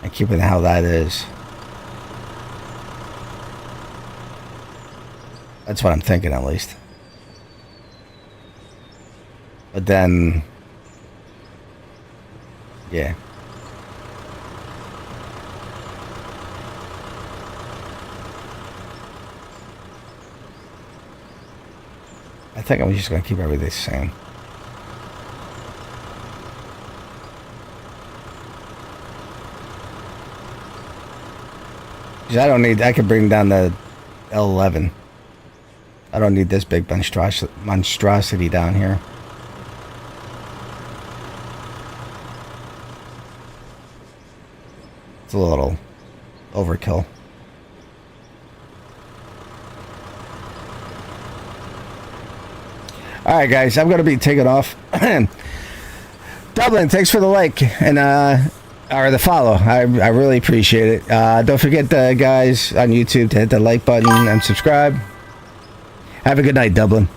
And keep it how that is. That's what I'm thinking, at least. But then, yeah. I think I'm just going to keep everything the same. Because I don't need, I could bring down the L11. I don't need this big monstrosity down here. It's a little overkill. Alright guys, I'm going to be taking off. Dublin, thanks for the like and or the follow. I really appreciate it. Don't forget guys on YouTube to hit the like button and subscribe. Have a good night, Dublin.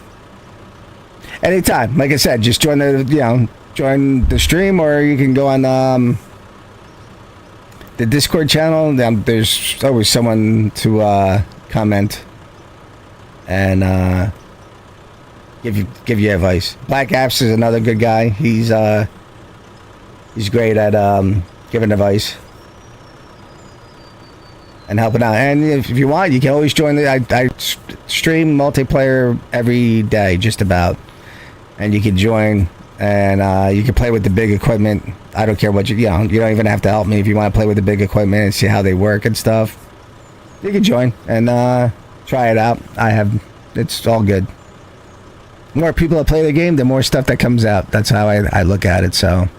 Anytime, like I said, just join the join the stream, or you can go on the Discord channel, there's always someone to comment and give you advice. Black Apps is another good guy. He's great at giving advice and helping out. And if you want, you can always join I stream multiplayer every day, just about, and you can join and you can play with the big equipment. I don't care what you don't even have to help me if you want to play with the big equipment and see how they work and stuff. You can join and try it out. It's all good. The more people that play the game, the more stuff that comes out. That's how I look at it. So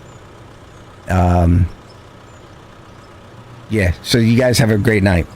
yeah, so you guys have a great night.